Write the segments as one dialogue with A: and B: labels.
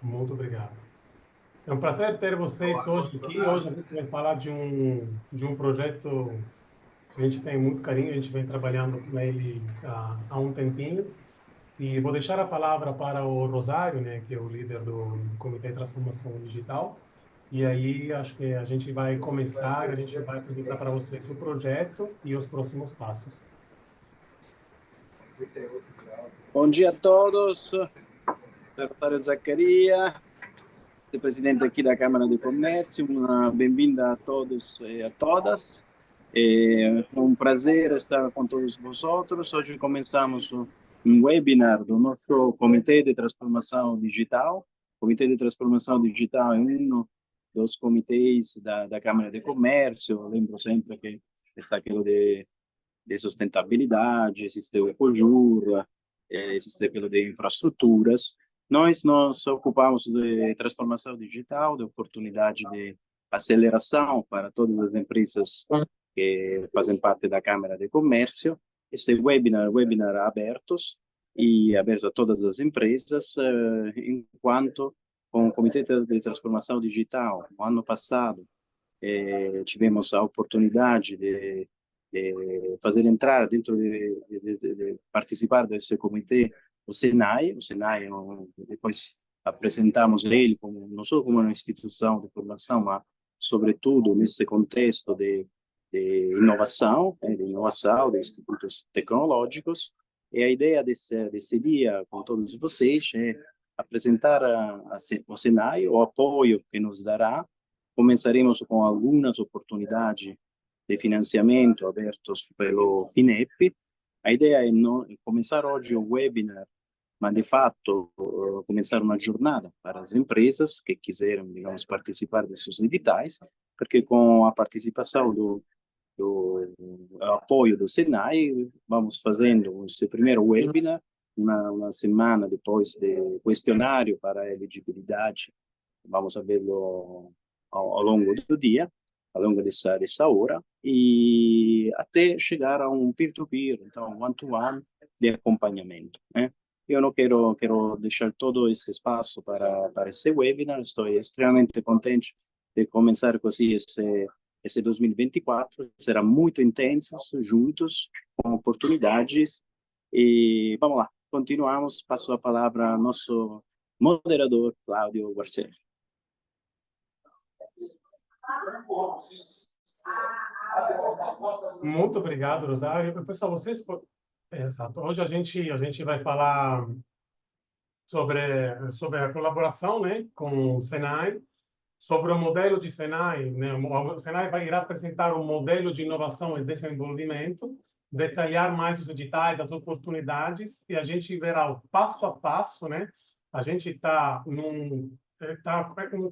A: Muito obrigado. É um prazer ter vocês hoje aqui. Hoje a gente vai falar de um projeto que a gente tem muito carinho, a gente vem trabalhando com ele há um tempinho. E vou deixar a palavra para o Rosário, né, que é o líder do Comitê de Transformação Digital. E aí acho que a gente vai começar, a gente vai apresentar para vocês o projeto e os próximos passos.
B: Bom dia a todos, sou Rosario Zaccaria, sou presidente aqui da Câmara de Comércio. Uma bem-vinda a todos e a todas. É um prazer estar com todos vocês. Hoje começamos um webinar do nosso Comitê de Transformação Digital. O Comitê de Transformação Digital é um dos comitês da Câmara de Comércio. Eu lembro sempre que está aquilo de sustentabilidade, existe o Ecojur, existe aquilo de infraestruturas. Nós nos ocupamos de transformação digital, de oportunidade de aceleração para todas as empresas que fazem parte da Câmara de Comércio. Esse webinar abertos e aberto a todas as empresas, enquanto com o Comitê de Transformação Digital, no ano passado, tivemos a oportunidade de fazer entrar dentro de participar desse comitê o Senai. O Senai, depois apresentamos ele como não só como uma instituição de formação, mas sobretudo nesse contexto de inovação, de institutos tecnológicos. E a ideia desse dia com todos vocês é apresentar o Senai, o apoio que nos dará. Começaremos com algumas oportunidades de financiamento abertos pelo FINEP. A ideia é não começar hoje o webinar, mas de fato começar uma jornada para as empresas que quiserem, digamos, participar desses editais, porque com a participação do apoio do Senai, vamos fazendo esse primeiro webinar, uma semana depois de questionário para a elegibilidade. Vamos vê-lo ao longo do dia, ao longo dessa hora, e até chegar a um peer-to-peer, então one-to-one de acompanhamento, né? Eu não quero deixar todo esse espaço para esse webinar. Estou extremamente contente de começar com esse 2024. Será muito intenso, juntos, com oportunidades. E vamos lá, continuamos. Passo a palavra ao nosso moderador, Cláudio Barcelli.
A: Muito obrigado, Rosário. Pessoal, exato. Hoje a gente vai falar sobre a colaboração, né, com o Senai, sobre o modelo de Senai, né? O Senai irá apresentar um modelo de inovação e desenvolvimento, detalhar mais os editais, as oportunidades, e a gente verá o passo a passo, né? A gente está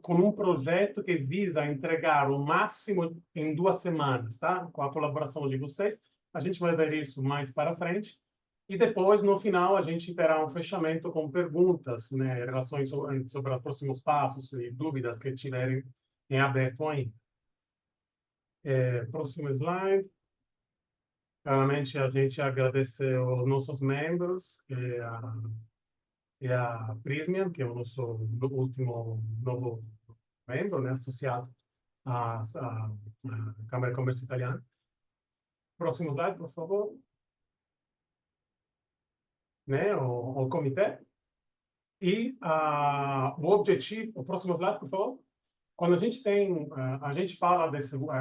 A: com um projeto que visa entregar o máximo em 2 semanas, tá? Com a colaboração de vocês. A gente vai ver isso mais para frente. E depois, no final, a gente terá um fechamento com perguntas, né, relações sobre os próximos passos e dúvidas que tiverem em aberto ainda. Próximo slide. Claramente, a gente agradece aos nossos membros e a Prismian, que é o nosso último novo membro, né, associado à Câmara de Comércio Italiana. Próximo slide, por favor. Né, o comitê. E o objetivo, o próximo slide, por favor. Quando a gente fala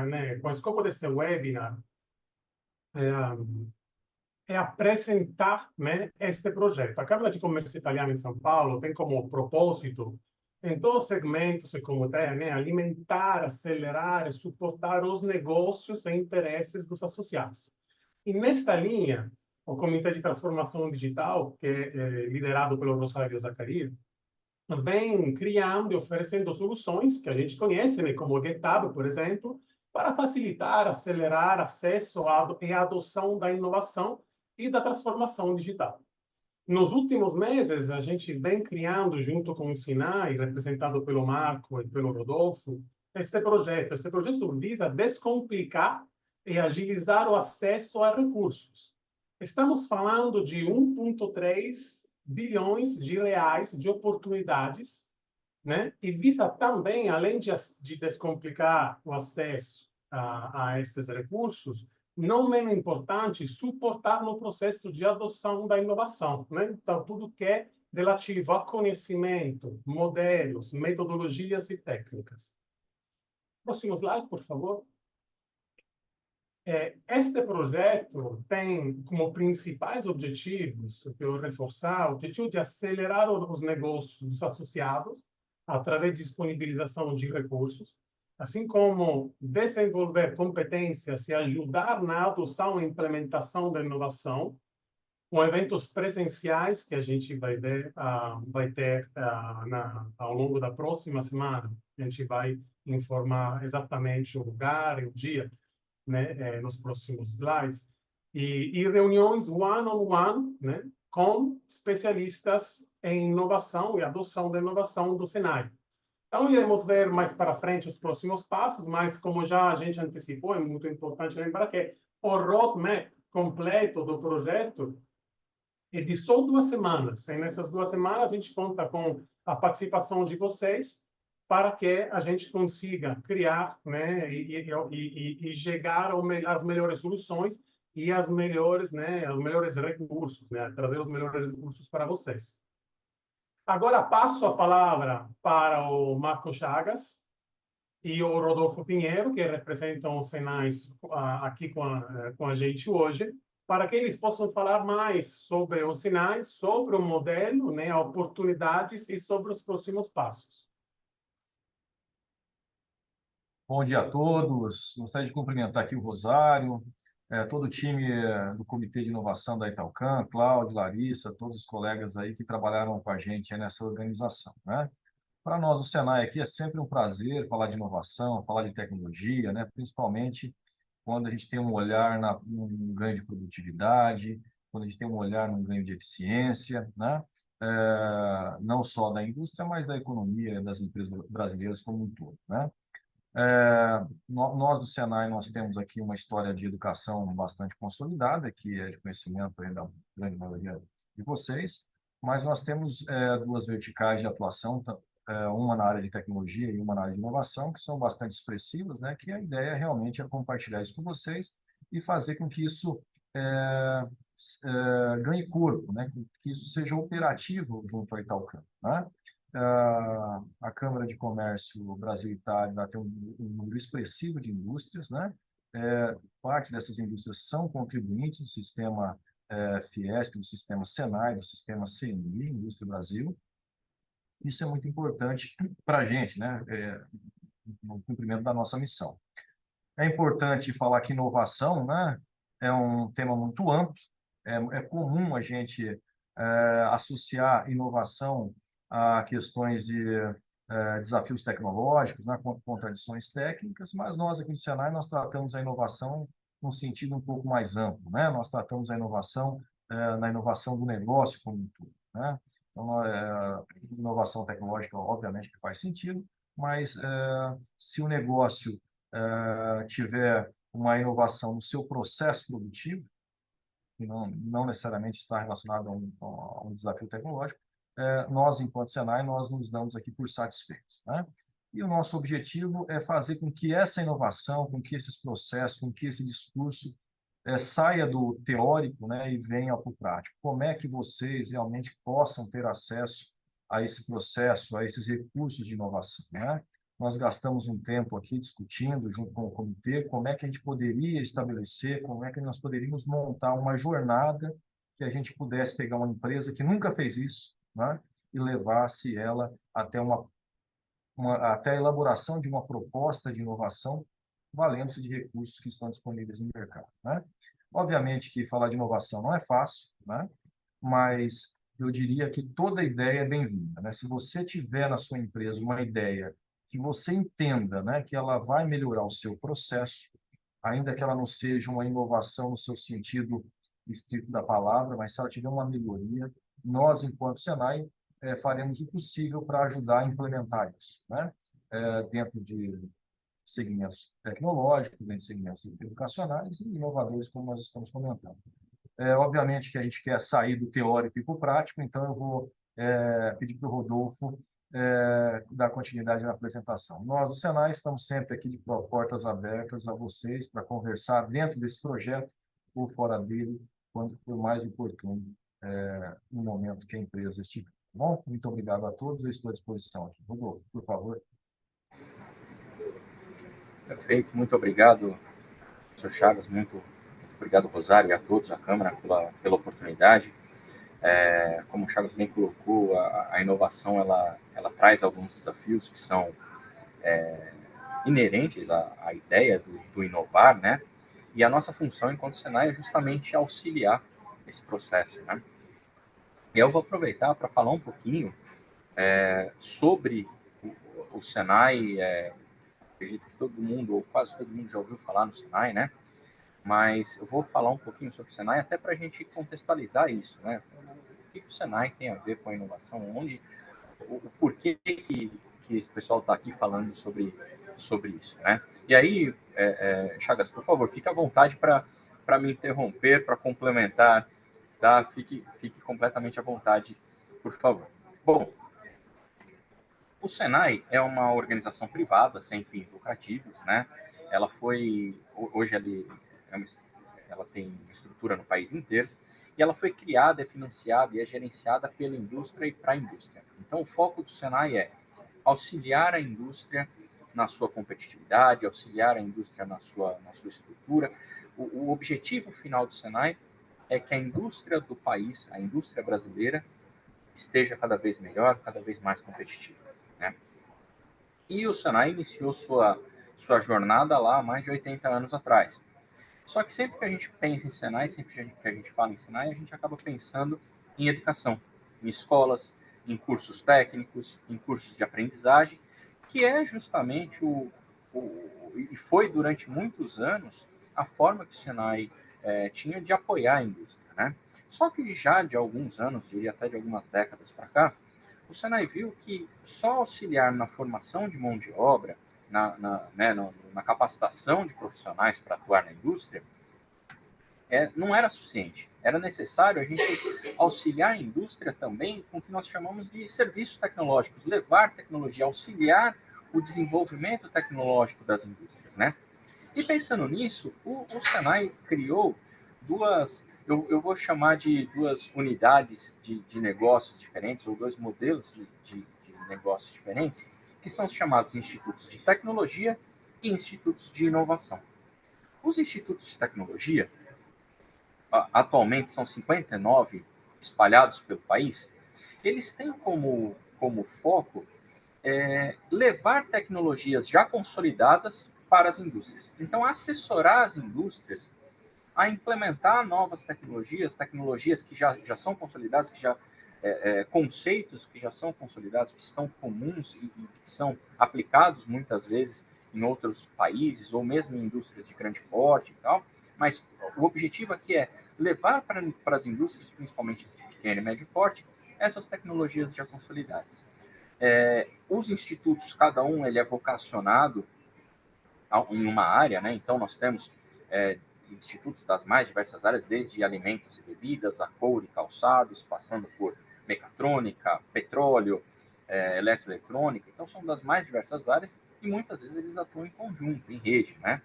A: né, com o escopo desse webinar, é apresentar, né, este projeto. A Câmara de Comércio Italiana em São Paulo tem como propósito, em todos os segmentos e como tem, né, alimentar, acelerar e suportar os negócios e interesses dos associados. E nesta linha, o Comitê de Transformação Digital, que é liderado pelo Rosário Zaccaria, vem criando e oferecendo soluções que a gente conhece, né, como o GitHub, por exemplo, para facilitar, acelerar acesso e adoção da inovação e da transformação digital. Nos últimos meses, a gente vem criando, junto com o Sinai, representado pelo Marco e pelo Rodolfo, esse projeto. Esse projeto visa descomplicar e agilizar o acesso a recursos. Estamos falando de 1,3 bilhões de reais de oportunidades né? E visa também, além de descomplicar o acesso a estes recursos, não menos importante, suportar no processo de adoção da inovação, né? Então, tudo que é relativo a conhecimento, modelos, metodologias e técnicas. Próximo slide, por favor. Este projeto tem como principais objetivos, que eu reforçar, o objetivo de acelerar os negócios dos associados através de disponibilização de recursos, assim como desenvolver competências e ajudar na adoção e implementação da inovação, com eventos presenciais que a gente vai ter ao longo da próxima semana. A gente vai informar exatamente o lugar e o dia, né, nos próximos slides, e reuniões one-on-one, né, com especialistas em inovação e adoção da inovação do Senai. Então, iremos ver mais para frente os próximos passos, mas como já a gente antecipou, é muito importante lembrar que o roadmap completo do projeto é de só 2 semanas. E nessas 2 semanas, a gente conta com a participação de vocês para que a gente consiga criar, né, e chegar às melhores soluções e às melhores, né, os melhores recursos, né, trazer os melhores recursos para vocês. Agora passo a palavra para o Marco Chagas e o Rodolfo Pinheiro, que representam os Senais aqui com a gente hoje, para que eles possam falar mais sobre os Senais, sobre o modelo, né, oportunidades e sobre os próximos passos.
C: Bom dia a todos. Gostaria de cumprimentar aqui o Rosário, todo o time do Comitê de Inovação da Italcam, Cláudio, Larissa, todos os colegas aí que trabalharam com a gente nessa organização, né? Para nós, o Senai aqui é sempre um prazer falar de inovação, falar de tecnologia, né? Principalmente quando a gente tem um olhar num ganho de produtividade, quando a gente tem um olhar num ganho de eficiência, né? Não só da indústria, mas da economia, das empresas brasileiras como um todo, né? Nós do Senai, nós temos aqui uma história de educação bastante consolidada, que é de conhecimento aí da grande maioria de vocês, mas nós temos 2 verticais de atuação, uma na área de tecnologia e uma na área de inovação, que são bastante expressivas, né? Que a ideia realmente é compartilhar isso com vocês e fazer com que isso ganhe corpo, né? Que isso seja operativo junto à Italcam, né? A Câmara de Comércio Brasil-Itália tem um número expressivo de indústrias, né? Parte dessas indústrias são contribuintes do sistema Fiesp, do sistema Senai, do sistema CNI, Indústria Brasil. Isso é muito importante para a gente, né? No cumprimento da nossa missão. É importante falar que inovação, né? É um tema muito amplo. É comum a gente associar inovação a questões de desafios tecnológicos, né, contradições técnicas, mas nós aqui no Senai nós tratamos a inovação num sentido um pouco mais amplo, né? Nós tratamos a inovação na inovação do negócio como um todo, né? Então, inovação tecnológica, obviamente, que faz sentido, mas se o negócio tiver uma inovação no seu processo produtivo, que não necessariamente está relacionado a um desafio tecnológico, nós, enquanto Senai, nós nos damos aqui por satisfeitos, né? E o nosso objetivo é fazer com que essa inovação, com que esses processos, com que esse discurso saia do teórico, né, e venha para o prático. Como é que vocês realmente possam ter acesso a esse processo, a esses recursos de inovação, né? Nós gastamos um tempo aqui discutindo, junto com o comitê, como é que a gente poderia estabelecer, como é que nós poderíamos montar uma jornada que a gente pudesse pegar uma empresa que nunca fez isso, né, e levasse ela até até a elaboração de uma proposta de inovação valendo-se de recursos que estão disponíveis no mercado, né? Obviamente que falar de inovação não é fácil, né? Mas eu diria que toda ideia é bem-vinda, né? Se você tiver na sua empresa uma ideia que você entenda, né, que ela vai melhorar o seu processo, ainda que ela não seja uma inovação no seu sentido estrito da palavra, mas se ela tiver uma melhoria, nós, enquanto Senai, faremos o possível para ajudar a implementar isso, né? Dentro de segmentos tecnológicos, dentro de segmentos educacionais e inovadores, como nós estamos comentando. Obviamente que a gente quer sair do teórico e para o prático, então eu vou pedir para o Rodolfo dar continuidade na apresentação. Nós, do Senai, estamos sempre aqui de portas abertas a vocês para conversar dentro desse projeto ou fora dele, quando for mais oportuno, no momento que a empresa estiver. Tá bom? Muito obrigado a todos, eu estou à disposição aqui. Rodolfo, por favor.
D: Perfeito, muito obrigado, professor Chagas, muito obrigado, Rosário, e a todos, a Câmara, pela oportunidade. Como o Chagas bem colocou, a inovação ela traz alguns desafios que são inerentes à ideia do inovar, né? E a nossa função enquanto Senai é justamente auxiliar esse processo, né? E eu vou aproveitar para falar um pouquinho sobre o Senai. Acredito que todo mundo, ou quase todo mundo, já ouviu falar no Senai, né? Mas eu vou falar um pouquinho sobre o Senai até para a gente contextualizar isso, né? O que o Senai tem a ver com a inovação? O porquê que esse pessoal está aqui falando sobre isso, né? E aí, Chagas, por favor, fique à vontade para me interromper, para complementar, tá? Fique completamente à vontade, por favor. Bom, o Senai é uma organização privada sem fins lucrativos, né? Ela hoje ela tem estrutura no país inteiro e ela foi criada, é financiada e é gerenciada pela indústria e para a indústria. Então, o foco do Senai é auxiliar a indústria na sua competitividade, auxiliar a indústria na sua estrutura. O objetivo final do Senai é que a indústria do país, a indústria brasileira, esteja cada vez melhor, cada vez mais competitiva, né? E o Senai iniciou sua jornada lá há mais de 80 anos atrás. Só que sempre que a gente pensa em Senai, sempre que a gente fala em Senai, a gente acaba pensando em educação, em escolas, em cursos técnicos, em cursos de aprendizagem, que é justamente e foi durante muitos anos a forma que o Senai tinha de apoiar a indústria, né? Só que já de alguns anos, diria até de algumas décadas para cá, o Senai viu que só auxiliar na formação de mão de obra, na capacitação de profissionais para atuar na indústria, não era suficiente. Era necessário a gente auxiliar a indústria também com o que nós chamamos de serviços tecnológicos, levar tecnologia, auxiliar o desenvolvimento tecnológico das indústrias, né? E pensando nisso, o Senai criou eu vou chamar de duas unidades de negócios diferentes, ou dois modelos de negócios diferentes, que são os chamados institutos de tecnologia e institutos de inovação. Os institutos de tecnologia, atualmente são 59 espalhados pelo país, eles têm como foco levar tecnologias já consolidadas para as indústrias. Então, assessorar as indústrias a implementar novas tecnologias que já são consolidadas, conceitos que já são consolidados, que estão comuns e que são aplicados muitas vezes em outros países, ou mesmo em indústrias de grande porte e tal. Mas o objetivo aqui é levar para as indústrias, principalmente de pequeno e médio porte, essas tecnologias já consolidadas. Os institutos, cada um ele é vocacionado em uma área, né? Então, nós temos institutos das mais diversas áreas, desde alimentos e bebidas, a couro e calçados, passando por mecatrônica, petróleo, eletroeletrônica. Então, são das mais diversas áreas e muitas vezes eles atuam em conjunto, em rede, né?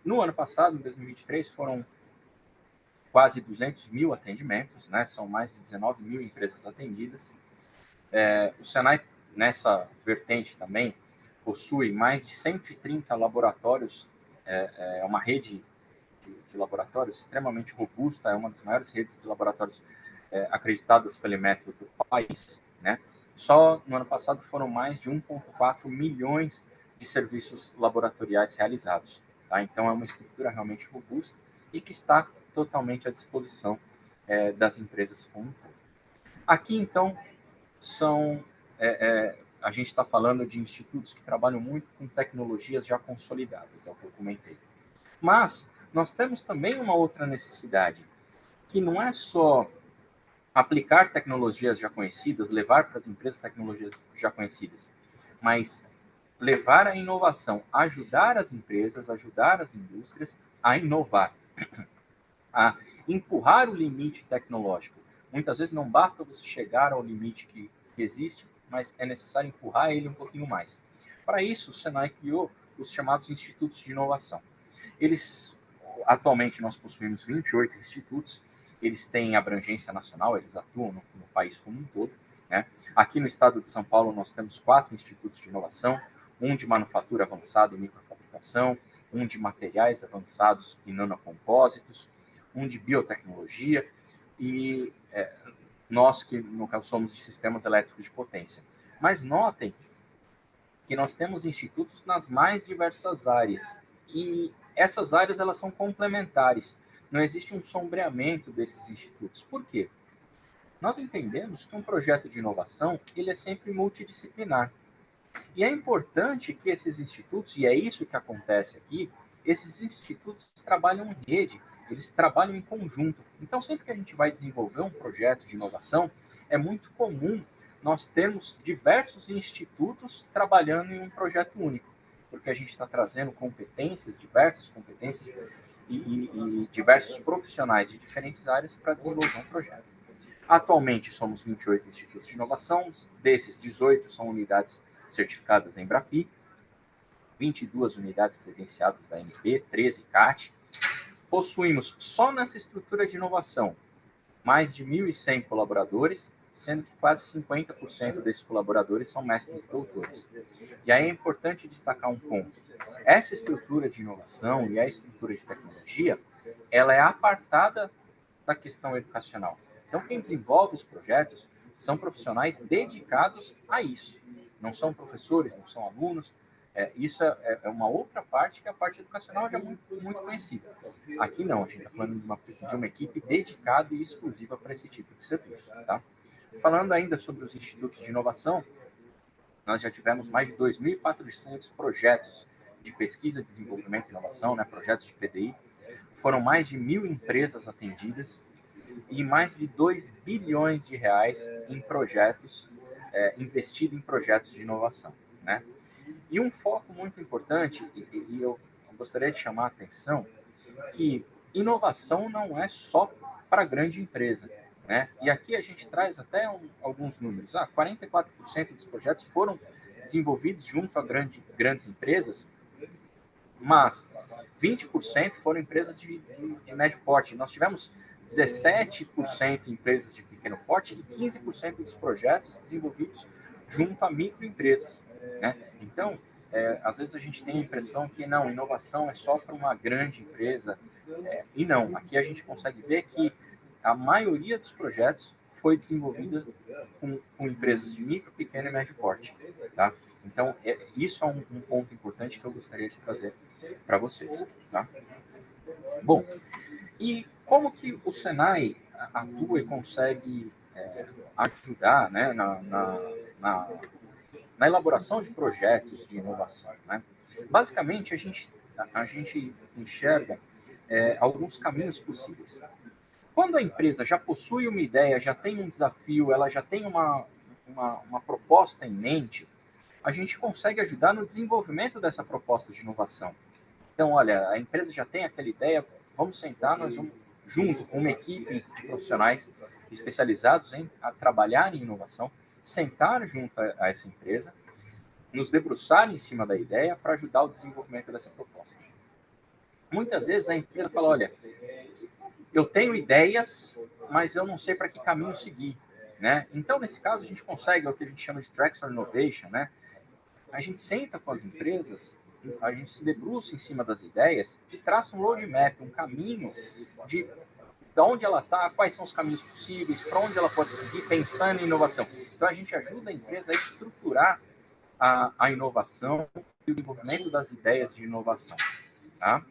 D: No ano passado, em 2023, foram quase 200 mil atendimentos, né? São mais de 19 mil empresas atendidas. O Senai, nessa vertente também, possui mais de 130 laboratórios, é uma rede de laboratórios extremamente robusta, é uma das maiores redes de laboratórios acreditadas pela Inmetro do país, né? Só no ano passado foram mais de 1,4 milhões de serviços laboratoriais realizados, tá? Então é uma estrutura realmente robusta e que está totalmente à disposição das empresas como um todo. Aqui, então, a gente está falando de institutos que trabalham muito com tecnologias já consolidadas, é o que eu comentei. Mas nós temos também uma outra necessidade, que não é só aplicar tecnologias já conhecidas, levar para as empresas tecnologias já conhecidas, mas levar a inovação, ajudar as empresas, ajudar as indústrias a inovar, a empurrar o limite tecnológico. Muitas vezes não basta você chegar ao limite que existe, mas é necessário empurrar ele um pouquinho mais. Para isso, o Senai criou os chamados institutos de inovação. Atualmente, nós possuímos 28 institutos, eles têm abrangência nacional, eles atuam no país como um todo, né? Aqui no estado de São Paulo, nós temos 4 institutos de inovação, um de manufatura avançada e microfabricação, um de materiais avançados e nanocompósitos, um de biotecnologia e nós que, no caso, somos de sistemas elétricos de potência. Mas notem que nós temos institutos nas mais diversas áreas e essas áreas elas são complementares. Não existe um sombreamento desses institutos. Por quê? Nós entendemos que um projeto de inovação ele é sempre multidisciplinar. E é importante que esses institutos, e é isso que acontece aqui, esses institutos trabalham em rede, eles trabalham em conjunto. Então, sempre que a gente vai desenvolver um projeto de inovação, é muito comum nós termos diversos institutos trabalhando em um projeto único, porque a gente está trazendo diversas competências e diversos profissionais de diferentes áreas para desenvolver um projeto. Atualmente, somos 28 institutos de inovação, desses 18 são unidades certificadas em Embrapi, 22 unidades credenciadas da ANP, 13 CAT. Possuímos, só nessa estrutura de inovação, mais de 1.100 colaboradores, sendo que quase 50% desses colaboradores são mestres e doutores. E aí é importante destacar um ponto. Essa estrutura de inovação e a estrutura de tecnologia, ela é apartada da questão educacional. Então, quem desenvolve os projetos são profissionais dedicados a isso. Não são professores, não são alunos. Isso é uma outra parte, que é a parte educacional já muito, muito conhecida. Aqui não, a gente está falando de uma equipe dedicada e exclusiva para esse tipo de serviço. Tá? Falando ainda sobre os institutos de inovação, nós já tivemos mais de 2.400 projetos de pesquisa, desenvolvimento e inovação, né, projetos de PDI. Foram mais de 1.000 empresas atendidas e mais de 2 bilhões de reais em projetos, investido em projetos de inovação, né? E um foco muito importante, e eu gostaria de chamar a atenção, que inovação não é só para grande empresa, né? E aqui a gente traz até alguns números. 44% dos projetos foram desenvolvidos junto a grandes empresas, mas 20% foram empresas de médio porte. Nós tivemos 17% empresas de pequeno porte e 15% dos projetos desenvolvidos junto a microempresas, né? Então, às vezes a gente tem a impressão que não, inovação é só para uma grande empresa, e não. Aqui a gente consegue ver que a maioria dos projetos foi desenvolvida com empresas de micro, pequeno e médio porte, tá? Então, isso é um ponto importante que eu gostaria de trazer para vocês, tá? Bom, e como que o Senai atua e consegue ajudar, né, na elaboração de projetos de inovação, né? Basicamente, a gente enxerga alguns caminhos possíveis. Quando a empresa já possui uma ideia, já tem um desafio, ela já tem uma proposta em mente, a gente consegue ajudar no desenvolvimento dessa proposta de inovação. Então, olha, a empresa já tem aquela ideia, vamos sentar, nós vamos, junto com uma equipe de profissionais especializados em trabalhar em inovação, sentar junto a essa empresa, nos debruçar em cima da ideia para ajudar o desenvolvimento dessa proposta. Muitas vezes a empresa fala, olha, eu tenho ideias, mas eu não sei para que caminho seguir, né? Então, nesse caso, a gente consegue o que a gente chama de Traction Innovation, né? A gente senta com as empresas, a gente se debruça em cima das ideias e traça um roadmap, um caminho de onde ela está, quais são os caminhos possíveis, para onde ela pode seguir, pensando em inovação. Então, a gente ajuda a empresa a estruturar a inovação e o desenvolvimento das ideias de inovação. Tá?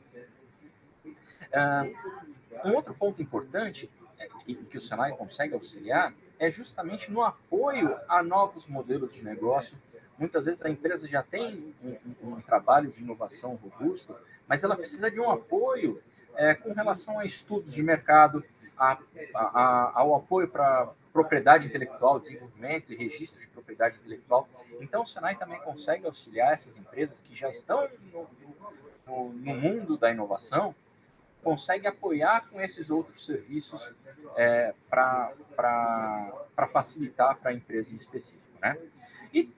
D: Um outro ponto importante e que o Senai consegue auxiliar é justamente no apoio a novos modelos de negócio. Muitas vezes a empresa já tem um trabalho de inovação robusto, mas ela precisa de um apoio com relação a estudos de mercado, ao apoio para propriedade intelectual, desenvolvimento e registro de propriedade intelectual. Então, o Senai também consegue auxiliar essas empresas que já estão no mundo da inovação consegue apoiar com esses outros serviços para facilitar para a empresa em específico, né? E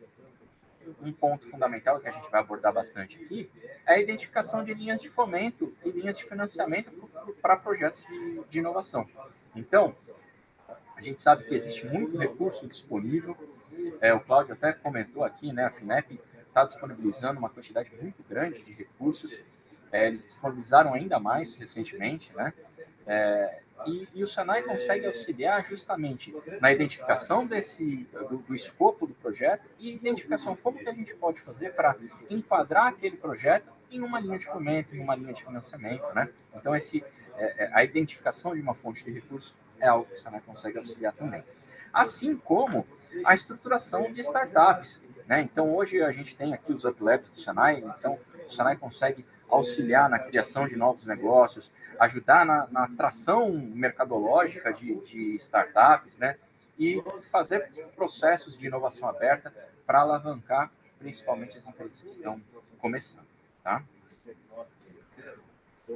D: um ponto fundamental que a gente vai abordar bastante aqui é a identificação de linhas de fomento e linhas de financiamento para projetos de inovação. Então, a gente sabe que existe muito recurso disponível. O Cláudio até comentou aqui, né? A FINEP está disponibilizando uma quantidade muito grande de recursos. Eles disponibilizaram ainda mais recentemente, né? E o Senai consegue auxiliar justamente na identificação do escopo do projeto e identificação como que a gente pode fazer para enquadrar aquele projeto em uma linha de fomento, em uma linha de financiamento, né? Então, a identificação de uma fonte de recursos é algo que o Senai consegue auxiliar também. Assim como a estruturação de startups, né? Então, hoje a gente tem aqui os UpLabs do Senai, então o Senai consegue auxiliar na criação de novos negócios, ajudar na atração mercadológica de startups, né? E fazer processos de inovação aberta para alavancar principalmente as empresas que estão começando, tá?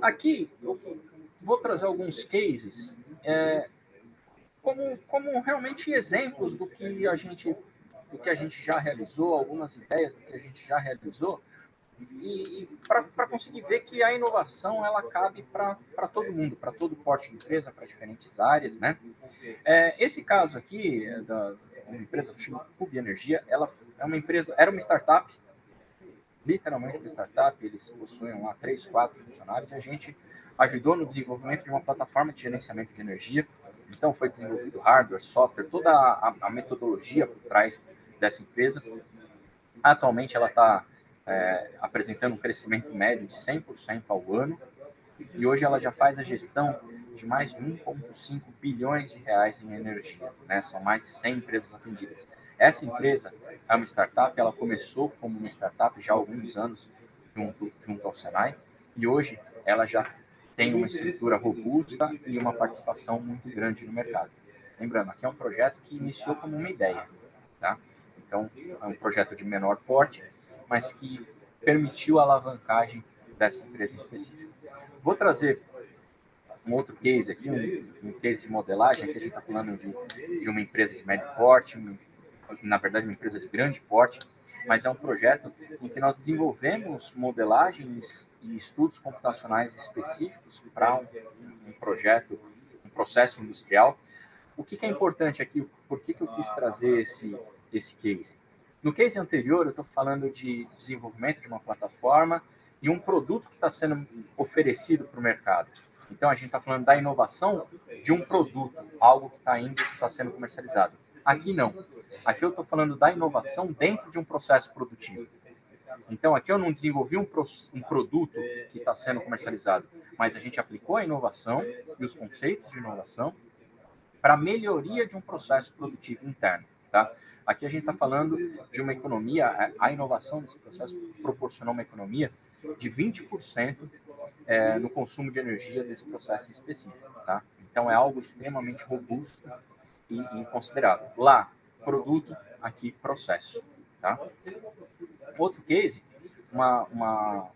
D: Aqui, eu vou trazer alguns cases como realmente exemplos do que a gente já realizou, algumas ideias do que a gente já realizou, e para conseguir ver que a inovação ela cabe para todo mundo, para todo porte de empresa, para diferentes áreas, né? Esse caso aqui da uma empresa chamada Cube Energia, ela era uma startup, literalmente uma startup. Eles possuem lá 3, 4 funcionários, e a gente ajudou no desenvolvimento de uma plataforma de gerenciamento de energia. Então, foi desenvolvido hardware, software, toda a metodologia por trás dessa empresa. Atualmente, ela está apresentando um crescimento médio de 100% ao ano, e hoje ela já faz a gestão de mais de 1,5 bilhões de reais em energia, né? São mais de 100 empresas atendidas. Essa empresa é uma startup, ela começou como uma startup já há alguns anos junto ao Senai, e hoje ela já tem uma estrutura robusta e uma participação muito grande no mercado. Lembrando, aqui é um projeto que iniciou como uma ideia, tá? Então, é um projeto de menor porte, mas que permitiu a alavancagem dessa empresa em específico. Vou trazer um outro case aqui, um case de modelagem. Aqui a gente está falando de uma empresa de médio porte, na verdade uma empresa de grande porte, mas é um projeto em que nós desenvolvemos modelagens e estudos computacionais específicos para um projeto, um processo industrial. O que é importante aqui? Por que eu quis trazer esse case? No case anterior, eu estou falando de desenvolvimento de uma plataforma e um produto que está sendo oferecido para o mercado. Então, a gente está falando da inovação de um produto, algo que está sendo comercializado. Aqui não. Aqui eu estou falando da inovação dentro de um processo produtivo. Então, aqui eu não desenvolvi um produto que está sendo comercializado, mas a gente aplicou a inovação e os conceitos de inovação para a melhoria de um processo produtivo interno, tá? Aqui a gente está falando de uma economia, a inovação desse processo proporcionou uma economia de 20% no consumo de energia desse processo em específico, tá? Então, é algo extremamente robusto e considerável. Lá, produto, aqui, processo, tá? Outro case, uma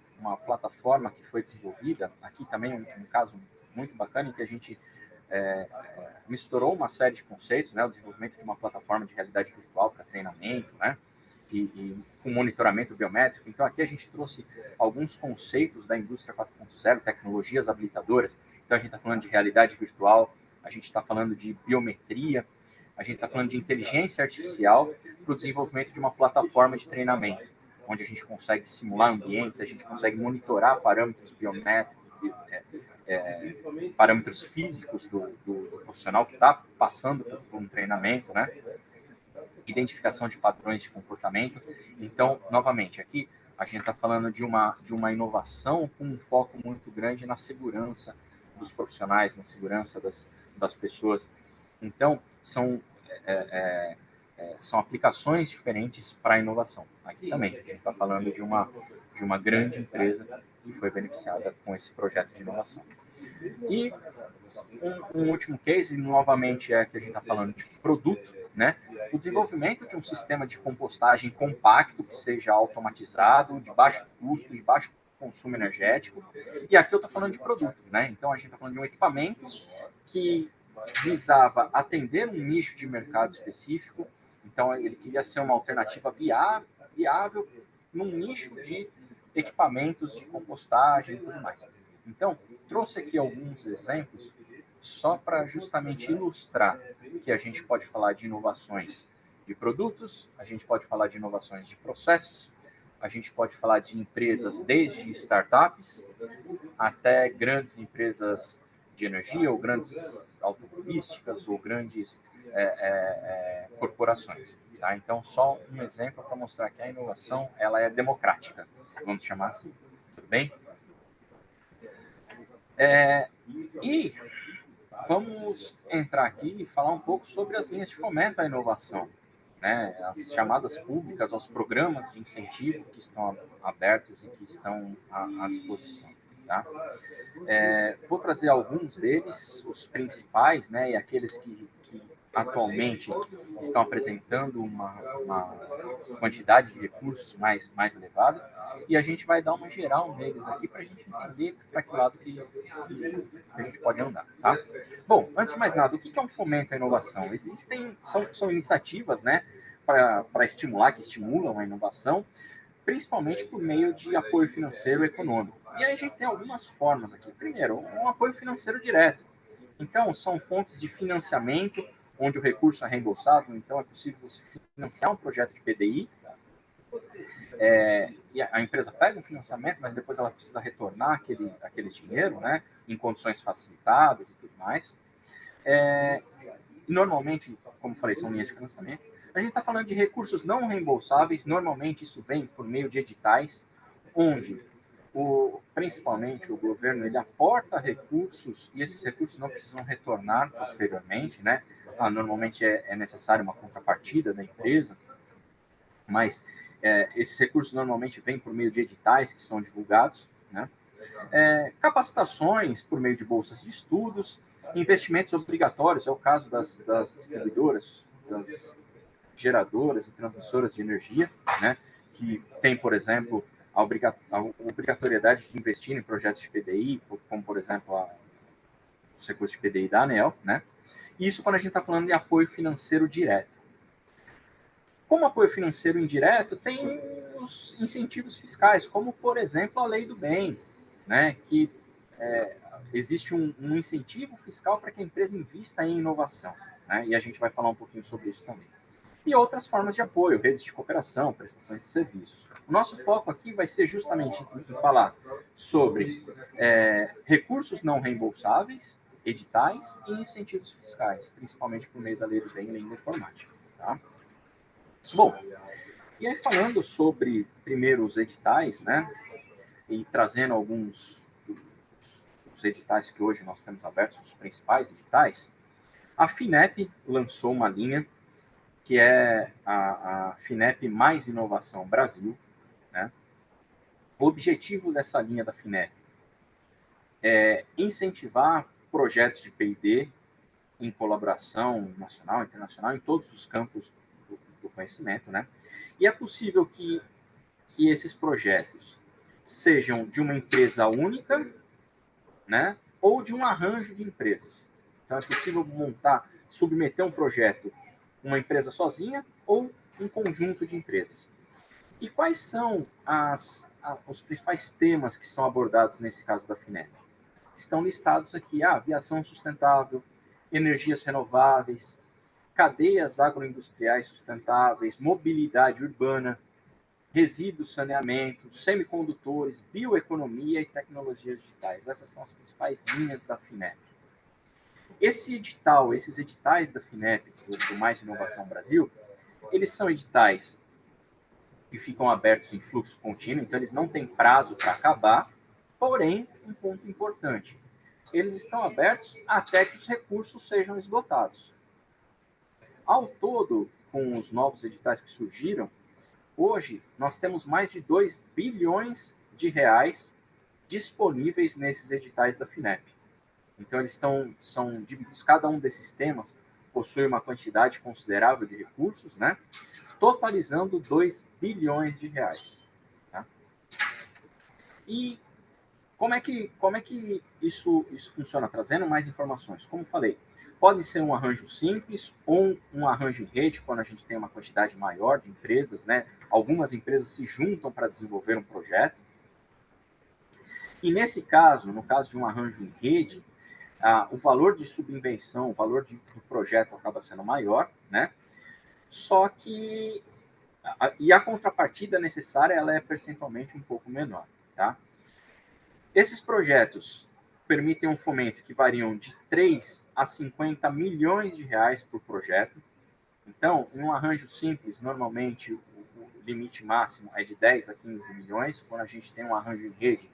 D: plataforma que foi desenvolvida, aqui também um caso muito bacana, em que a gente misturou uma série de conceitos, né? O desenvolvimento de uma plataforma de realidade virtual para treinamento, né? E com monitoramento biométrico. Então, aqui a gente trouxe alguns conceitos da indústria 4.0, tecnologias habilitadoras. Então, a gente está falando de realidade virtual, a gente está falando de biometria, a gente está falando de inteligência artificial para o desenvolvimento de uma plataforma de treinamento, onde a gente consegue simular ambientes, a gente consegue monitorar parâmetros biométricos, parâmetros físicos do profissional que está passando por um treinamento, né? Identificação de padrões de comportamento. Então, novamente, aqui a gente está falando de uma inovação com um foco muito grande na segurança dos profissionais, na segurança das pessoas. Então, são aplicações diferentes para a inovação. Aqui também, a gente está falando de uma grande empresa que foi beneficiada com esse projeto de inovação. E um último case, novamente, é que a gente está falando de produto, né? O desenvolvimento de um sistema de compostagem compacto, que seja automatizado, de baixo custo, de baixo consumo energético, e aqui eu estou falando de produto, né? Então, a gente está falando de um equipamento que visava atender um nicho de mercado específico, então ele queria ser uma alternativa viável num nicho de equipamentos de compostagem e tudo mais. Então, trouxe aqui alguns exemplos só para justamente ilustrar que a gente pode falar de inovações de produtos, a gente pode falar de inovações de processos, a gente pode falar de empresas desde startups até grandes empresas de energia, ou grandes automobilísticas, ou grandes corporações. Tá? Então, só um exemplo para mostrar que a inovação ela é democrática, vamos chamar assim. Tudo bem? E vamos entrar aqui e falar um pouco sobre as linhas de fomento à inovação, né? As chamadas públicas, aos programas de incentivo que estão abertos e que estão à disposição. Tá? Vou trazer alguns deles, os principais, né, e aqueles que atualmente estão apresentando uma quantidade de recursos mais elevada, e a gente vai dar uma geral neles aqui para a gente entender para que lado que a gente pode andar. Tá? Bom, antes de mais nada, o que é um fomento à inovação? São iniciativas, né, para estimular, que estimulam a inovação, principalmente por meio de apoio financeiro e econômico. E aí a gente tem algumas formas aqui. Primeiro, um apoio financeiro direto. Então, são fontes de financiamento, onde o recurso é reembolsável, então é possível você financiar um projeto de PDI, e a empresa pega um financiamento, mas depois ela precisa retornar aquele dinheiro, né, em condições facilitadas e tudo mais. Normalmente, como falei, são linhas de financiamento. A gente está falando de recursos não reembolsáveis, normalmente isso vem por meio de editais, onde principalmente o governo ele aporta recursos e esses recursos não precisam retornar posteriormente, né? Normalmente é necessário uma contrapartida da empresa, mas esses recursos normalmente vêm por meio de editais que são divulgados, né? Capacitações por meio de bolsas de estudos, investimentos obrigatórios, é o caso das distribuidoras, das geradoras e transmissoras de energia, né? Que tem, por exemplo, a obrigatoriedade de investir em projetos de PDI, como, por exemplo, os recursos de PDI da ANEEL, né? Isso quando a gente está falando de apoio financeiro direto. Como apoio financeiro indireto, tem os incentivos fiscais, como, por exemplo, a Lei do Bem, né? Que existe um incentivo fiscal para que a empresa invista em inovação, né? E a gente vai falar um pouquinho sobre isso também. E outras formas de apoio, redes de cooperação, prestações de serviços. O nosso foco aqui vai ser justamente em falar sobre recursos não reembolsáveis, editais e incentivos fiscais, principalmente por meio da Lei do Bem e Lei da Informática. Tá? Bom, e aí falando sobre, primeiro, os editais, né, e trazendo alguns dos editais que hoje nós temos abertos, os principais editais, a FINEP lançou uma linha que é a FINEP Mais Inovação Brasil, né? O objetivo dessa linha da FINEP é incentivar projetos de P&D em colaboração nacional, internacional, em todos os campos do conhecimento, né? E é possível que esses projetos sejam de uma empresa única, né? Ou de um arranjo de empresas. Então, é possível submeter um projeto uma empresa sozinha ou um conjunto de empresas. E quais são os principais temas que são abordados nesse caso da FINEP? Estão listados aqui: aviação sustentável, energias renováveis, cadeias agroindustriais sustentáveis, mobilidade urbana, resíduos, saneamento, semicondutores, bioeconomia e tecnologias digitais. Essas são as principais linhas da FINEP. Esses editais da FINEP, do Mais Inovação Brasil, eles são editais que ficam abertos em fluxo contínuo, então eles não têm prazo para acabar, porém, um ponto importante, eles estão abertos até que os recursos sejam esgotados. Ao todo, com os novos editais que surgiram, hoje nós temos mais de 2 bilhões de reais disponíveis nesses editais da FINEP. Então, eles são divididos, cada um desses temas possui uma quantidade considerável de recursos, né? Totalizando 2 bilhões de reais. Tá? E como é que isso funciona? Trazendo mais informações. Como falei, pode ser um arranjo simples ou um arranjo em rede, quando a gente tem uma quantidade maior de empresas, né? Algumas empresas se juntam para desenvolver um projeto. E nesse caso, no caso de um arranjo em rede, o valor de subvenção, o valor do projeto acaba sendo maior, né? Só que a contrapartida necessária ela é percentualmente um pouco menor, tá? Esses projetos permitem um fomento que variam de 3 a 50 milhões de reais por projeto. Então, em um arranjo simples, normalmente o limite máximo é de 10 a 15 milhões. Quando a gente tem um arranjo em rede,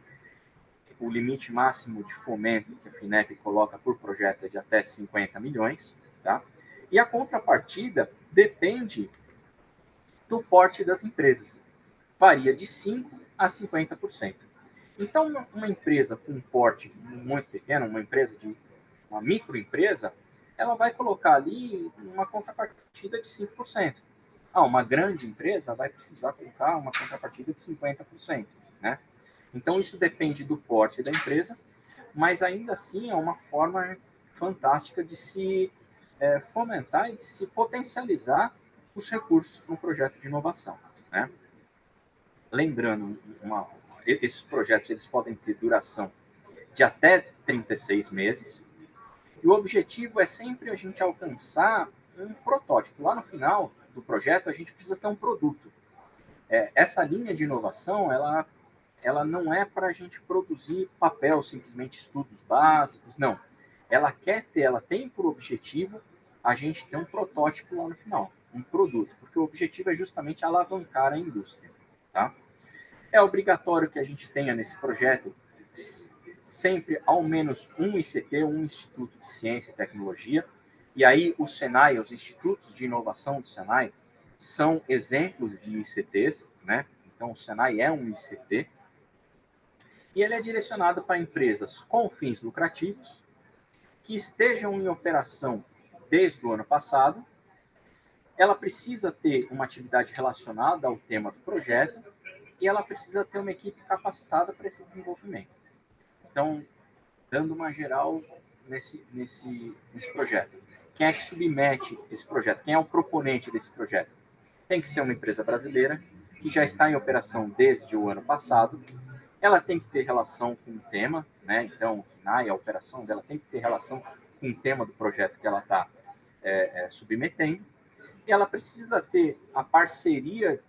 D: o limite máximo de fomento que a FINEP coloca por projeto é de até 50 milhões. Tá? E a contrapartida depende do porte das empresas. Varia de 5% a 50%. Então, uma empresa com um porte muito pequeno, uma microempresa, ela vai colocar ali uma contrapartida de 5%. Uma grande empresa vai precisar colocar uma contrapartida de 50%, né? Então, isso depende do porte da empresa, mas ainda assim é uma forma fantástica de se fomentar e de se potencializar os recursos para um projeto de inovação, né? Lembrando, esses projetos eles podem ter duração de até 36 meses, e o objetivo é sempre a gente alcançar um protótipo. Lá no final do projeto, a gente precisa ter um produto. Essa linha de inovação, ela não é para a gente produzir papel, simplesmente estudos básicos, não. Ela tem por objetivo a gente ter um protótipo lá no final, um produto, porque o objetivo é justamente alavancar a indústria, tá? É obrigatório que a gente tenha nesse projeto sempre ao menos um ICT, um Instituto de Ciência e Tecnologia, e aí o Senai, os Institutos de Inovação do Senai, são exemplos de ICTs, né? Então o Senai é um ICT, e ele é direcionado para empresas com fins lucrativos, que estejam em operação desde o ano passado. Ela precisa ter uma atividade relacionada ao tema do projeto, e ela precisa ter uma equipe capacitada para esse desenvolvimento. Então, dando uma geral nesse projeto. Quem é que submete esse projeto? Quem é o proponente desse projeto? Tem que ser uma empresa brasileira, que já está em operação desde o ano passado. Ela tem que ter relação com o tema, né? Então, o KNAI, a operação dela tem que ter relação com o tema do projeto que ela está submetendo. E ela precisa ter a parceria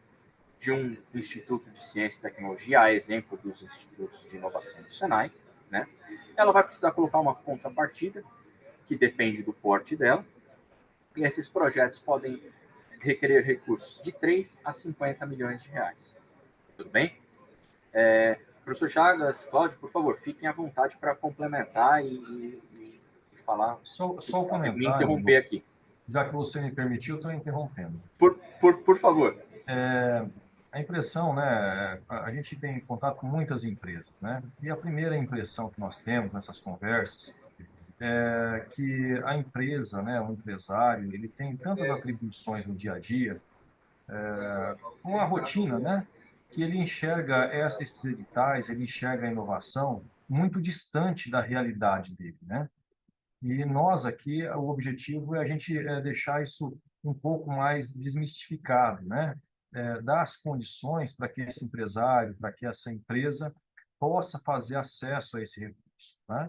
D: de um instituto de ciência e tecnologia, a exemplo dos institutos de inovação do Senai, né? Ela vai precisar colocar uma contrapartida, que depende do porte dela, e esses projetos podem requerer recursos de 3 a 50 milhões de reais. Tudo bem? Professor Chagas, Cláudio, por favor, fiquem à vontade para complementar e falar.
C: Só um comentário.
D: Me interromper aqui.
C: Já que você me permitiu, estou interrompendo.
D: Por favor.
C: A impressão, né? A gente tem contato com muitas empresas, né? E a primeira impressão que nós temos nessas conversas é que a empresa, né, o empresário, ele tem tantas atribuições no dia a dia, com a rotina, né? Que ele enxerga esses editais, ele enxerga a inovação muito distante da realidade dele, né? E nós aqui, o objetivo é a gente deixar isso um pouco mais desmistificado, né? Dar as condições para que esse empresário, para que essa empresa possa fazer acesso a esse recurso, né?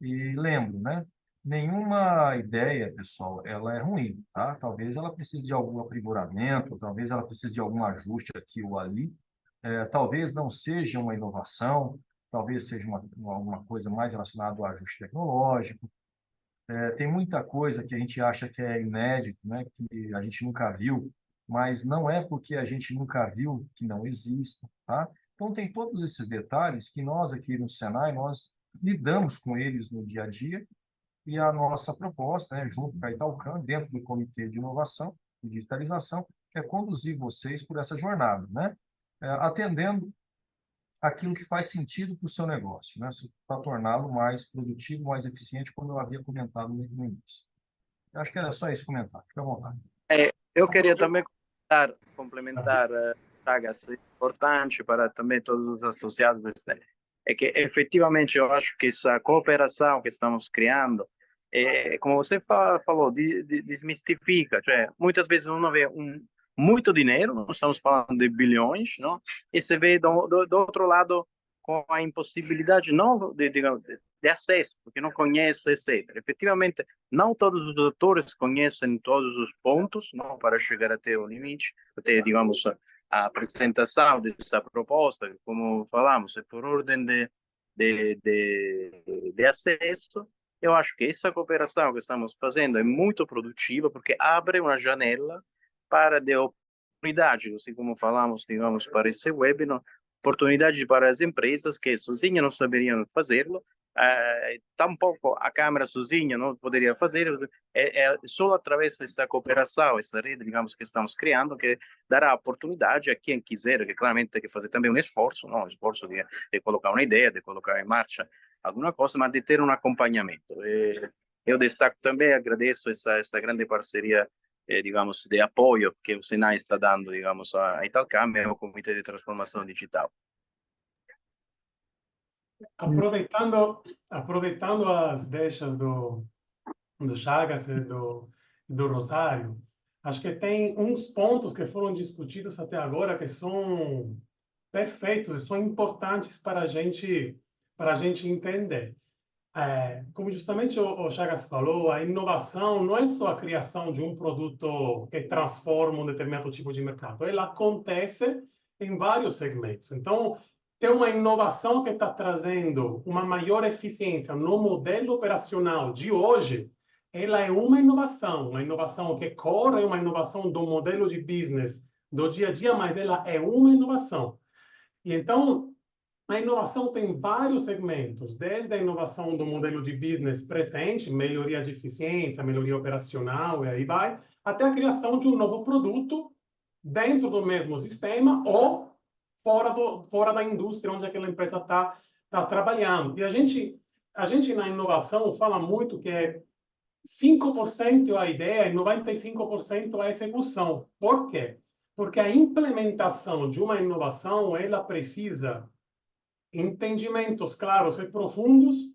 C: E lembro, né? Nenhuma ideia, pessoal, ela é ruim, tá? Talvez ela precise de algum aprimoramento, talvez ela precise de algum ajuste aqui ou ali, talvez não seja uma inovação, talvez seja uma coisa mais relacionada ao ajuste tecnológico. Tem muita coisa que a gente acha que é inédito, né? Que a gente nunca viu, mas não é porque a gente nunca viu que não exista, tá? Então, tem todos esses detalhes que nós aqui no Senai, nós lidamos com eles no dia a dia, e a nossa proposta, né, junto com a Italcam, dentro do Comitê de Inovação e Digitalização, é conduzir vocês por essa jornada, né? Atendendo aquilo que faz sentido para o seu negócio, né? Para torná-lo mais produtivo, mais eficiente, como eu havia comentado no início. Eu acho que era só esse comentário. Fique à vontade.
B: Eu queria também complementar Chagas, importante para também todos os associados, é que efetivamente eu acho que essa cooperação que estamos criando, como você falou, desmistifica. Cioè, muitas vezes uno vê muito dinheiro, não estamos falando de bilhões, não? E você vê do outro lado com a impossibilidade não digamos, de acesso, porque não conhece, etc. Efetivamente, não todos os atores conhecem todos os pontos, não, para chegar até o limite, até, digamos, a apresentação dessa proposta, como falamos, é por ordem de acesso. Eu acho que essa cooperação que estamos fazendo é muito produtiva, porque abre uma janela para de oportunidade, assim como falamos, digamos, para esse webinar, oportunidade para as empresas que sozinhas não saberiam fazê-lo, tampouco a Câmara sozinha não poderia fazer, só através dessa cooperação, essa rede, digamos, que estamos criando, que dará oportunidade a quem quiser, que claramente tem que fazer também um esforço, não? Um esforço de colocar uma ideia, de colocar em marcha alguma coisa, mas de ter um acompanhamento. Eu destaco também, agradeço essa grande parceria, digamos, de apoio que o Senai está dando, digamos, a Italcam e ao Comitê de Transformação Digital.
A: Aproveitando as deixas do Chagas e do Rosário, acho que tem uns pontos que foram discutidos até agora que são perfeitos e são importantes para a gente entender. Como justamente o Chagas falou, a inovação não é só a criação de um produto que transforma um determinado tipo de mercado, ela acontece em vários segmentos. Então, ter uma inovação que está trazendo uma maior eficiência no modelo operacional de hoje, ela é uma inovação que corre, uma inovação do modelo de business do dia a dia, mas ela é uma inovação. E então, a inovação tem vários segmentos, desde a inovação do modelo de business presente, melhoria de eficiência, melhoria operacional, e aí vai, até a criação de um novo produto dentro do mesmo sistema ou fora da indústria onde aquela empresa tá trabalhando. E a gente na inovação fala muito que é 5% a ideia e 95% a execução. Por quê? Porque a implementação de uma inovação, ela precisa entendimentos claros e profundos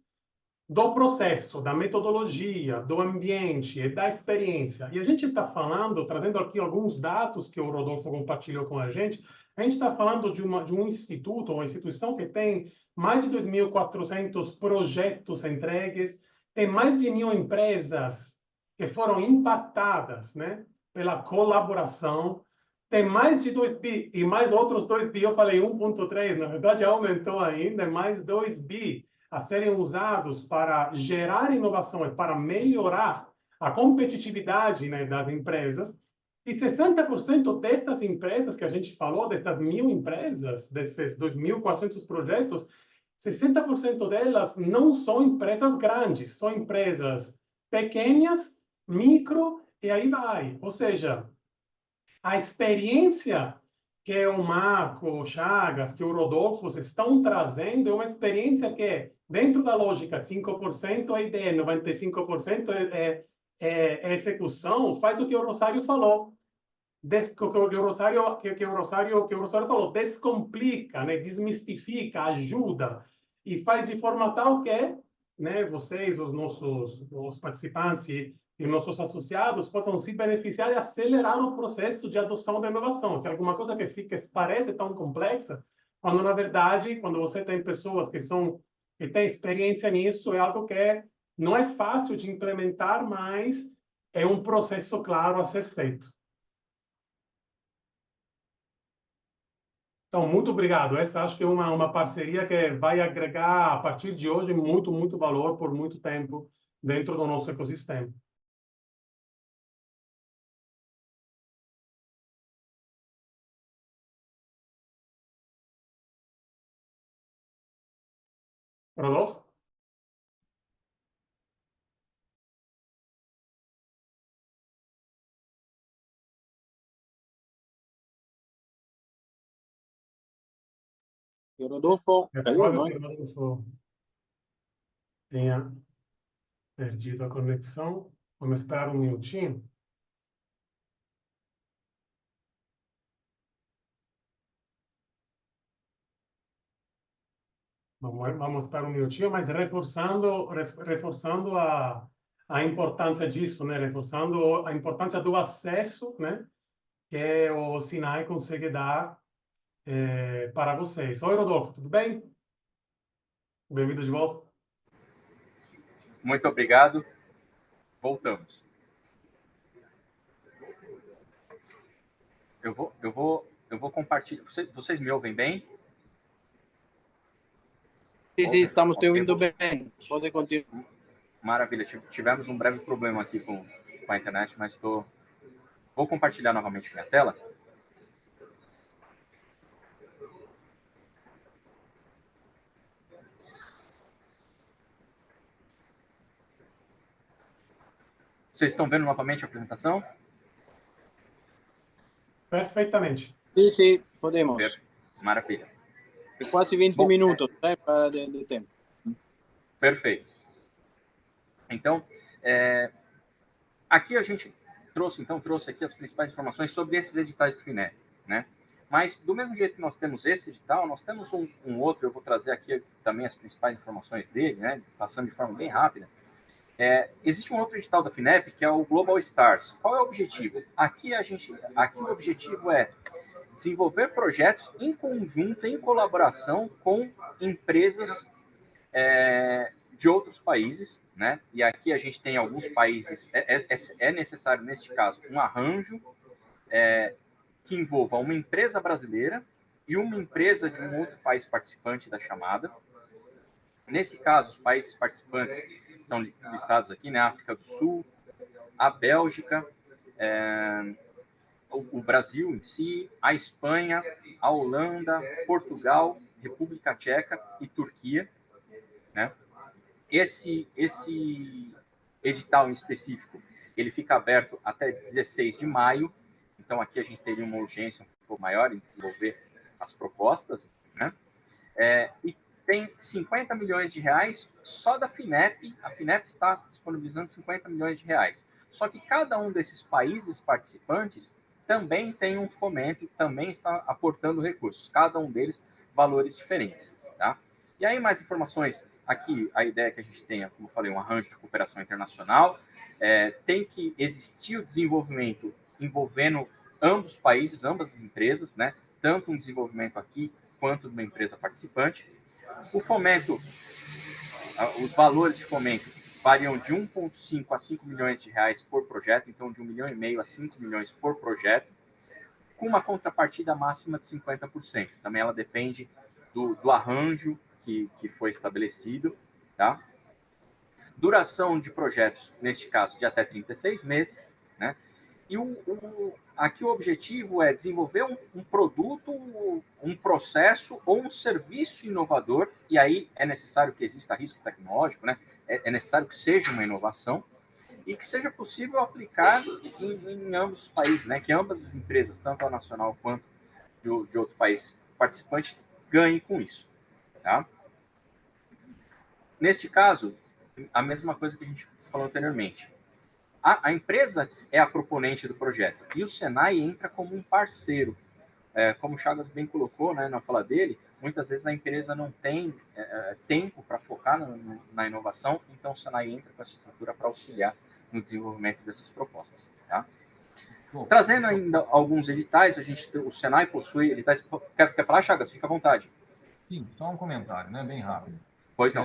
A: do processo, da metodologia, do ambiente e da experiência. E a gente está falando, trazendo aqui alguns dados que o Rodolfo compartilhou com a gente está falando de um instituto, uma instituição que tem mais de 2.400 projetos entregues, tem mais de 1.000 empresas que foram impactadas, né, pela colaboração, tem mais de 2 bi e mais outros 2 bi, eu falei 1,3, na verdade aumentou ainda, mais 2 bi a serem usados para gerar inovação e para melhorar a competitividade, né, das empresas. E 60% dessas empresas que a gente falou, dessas 1.000 empresas, desses 2.400 projetos, 60% delas não são empresas grandes, são empresas pequenas, micro, e aí vai. Ou seja, a experiência que o Marco, o Chagas, que o Rodolfo estão trazendo é uma experiência que, dentro da lógica 5% é ideia, 95% é execução, faz o que o Rosário falou. Que o Rosário falou, descomplica, né? Desmistifica, ajuda e faz de forma tal que, né, vocês, os participantes e nossos associados possam se beneficiar e acelerar o processo de adoção da inovação, que é alguma coisa que parece tão complexa, quando na verdade, quando você tem pessoas que têm experiência nisso, é algo que não é fácil de implementar, mas é um processo claro a ser feito. Então, muito obrigado. Essa acho que é uma parceria que vai agregar, a partir de hoje, muito, muito valor por muito tempo dentro do nosso ecossistema. Rodolfo?
B: E Rodolfo, caiu,
A: Recordo
B: não?
A: que o Rodolfo tenha perdido a conexão. Vamos esperar um minutinho. Vamos para um minutinho, mas reforçando a importância disso, né? Reforçando a importância do acesso, né? Que o Sinai consegue dar para vocês. Oi, Rodolfo, tudo bem? Bem-vindo de volta.
D: Muito obrigado. Voltamos. Eu vou compartilhar. Vocês me ouvem bem?
B: Sim, estamos te ouvindo bem. Pode continuar.
D: Maravilha. Tivemos um breve problema aqui com a internet, mas vou compartilhar novamente minha tela. Vocês estão vendo novamente a apresentação?
A: Perfeitamente.
B: Sim, podemos.
D: Maravilha.
B: Quase 20 minutos, né, para de tempo.
D: Perfeito. Então, aqui a gente trouxe aqui as principais informações sobre esses editais do FINEP, né? Mas, do mesmo jeito que nós temos esse edital, nós temos um outro, eu vou trazer aqui também as principais informações dele, né? Passando de forma bem rápida. Existe um outro edital da FINEP, que é o Global Stars. Qual é o objetivo? Aqui o objetivo é desenvolver projetos em conjunto, em colaboração com empresas de outros países, né? E aqui a gente tem alguns países, é necessário, neste caso, um arranjo que envolva uma empresa brasileira e uma empresa de um outro país participante da chamada. Nesse caso, os países participantes estão listados aqui, né? A África do Sul, a Bélgica, o Brasil em si, a Espanha, a Holanda, Portugal, República Tcheca e Turquia, né? Esse edital em específico, ele fica aberto até 16 de maio, então aqui a gente teria uma urgência um pouco maior em desenvolver as propostas, né? E tem 50 milhões de reais só da FINEP. A FINEP está disponibilizando 50 milhões de reais. Só que cada um desses países participantes também tem um fomento, também está aportando recursos. Cada um deles valores diferentes, tá? E aí mais informações. Aqui a ideia que a gente tenha, como eu falei, um arranjo de cooperação internacional. Tem que existir o desenvolvimento envolvendo ambos os países, ambas as empresas, né? Tanto um desenvolvimento aqui quanto de uma empresa participante. O fomento, os valores de fomento variam de 1,5 a 5 milhões de reais por projeto, então de 1,5 milhão a 5 milhões por projeto, com uma contrapartida máxima de 50%. Também ela depende do arranjo que foi estabelecido, tá? Duração de projetos, neste caso, de até 36 meses, né? E aqui o objetivo é desenvolver um produto, um processo ou um serviço inovador, e aí é necessário que exista risco tecnológico, né? É necessário que seja uma inovação e que seja possível aplicar em ambos os países, né? Que ambas as empresas, tanto a nacional quanto de outro país participante, ganhem com isso, tá? Neste caso, a mesma coisa que a gente falou anteriormente. A empresa é a proponente do projeto e o Senai entra como um parceiro. Como o Chagas bem colocou, né, na fala dele, muitas vezes a empresa não tem tempo para focar na inovação, então o Senai entra com essa estrutura para auxiliar no desenvolvimento dessas propostas. Tá? Trazendo ainda alguns editais, o Senai possui editais. Quer falar, Chagas? Fica à vontade.
C: Sim, só um comentário, né, bem rápido.
D: Pois não.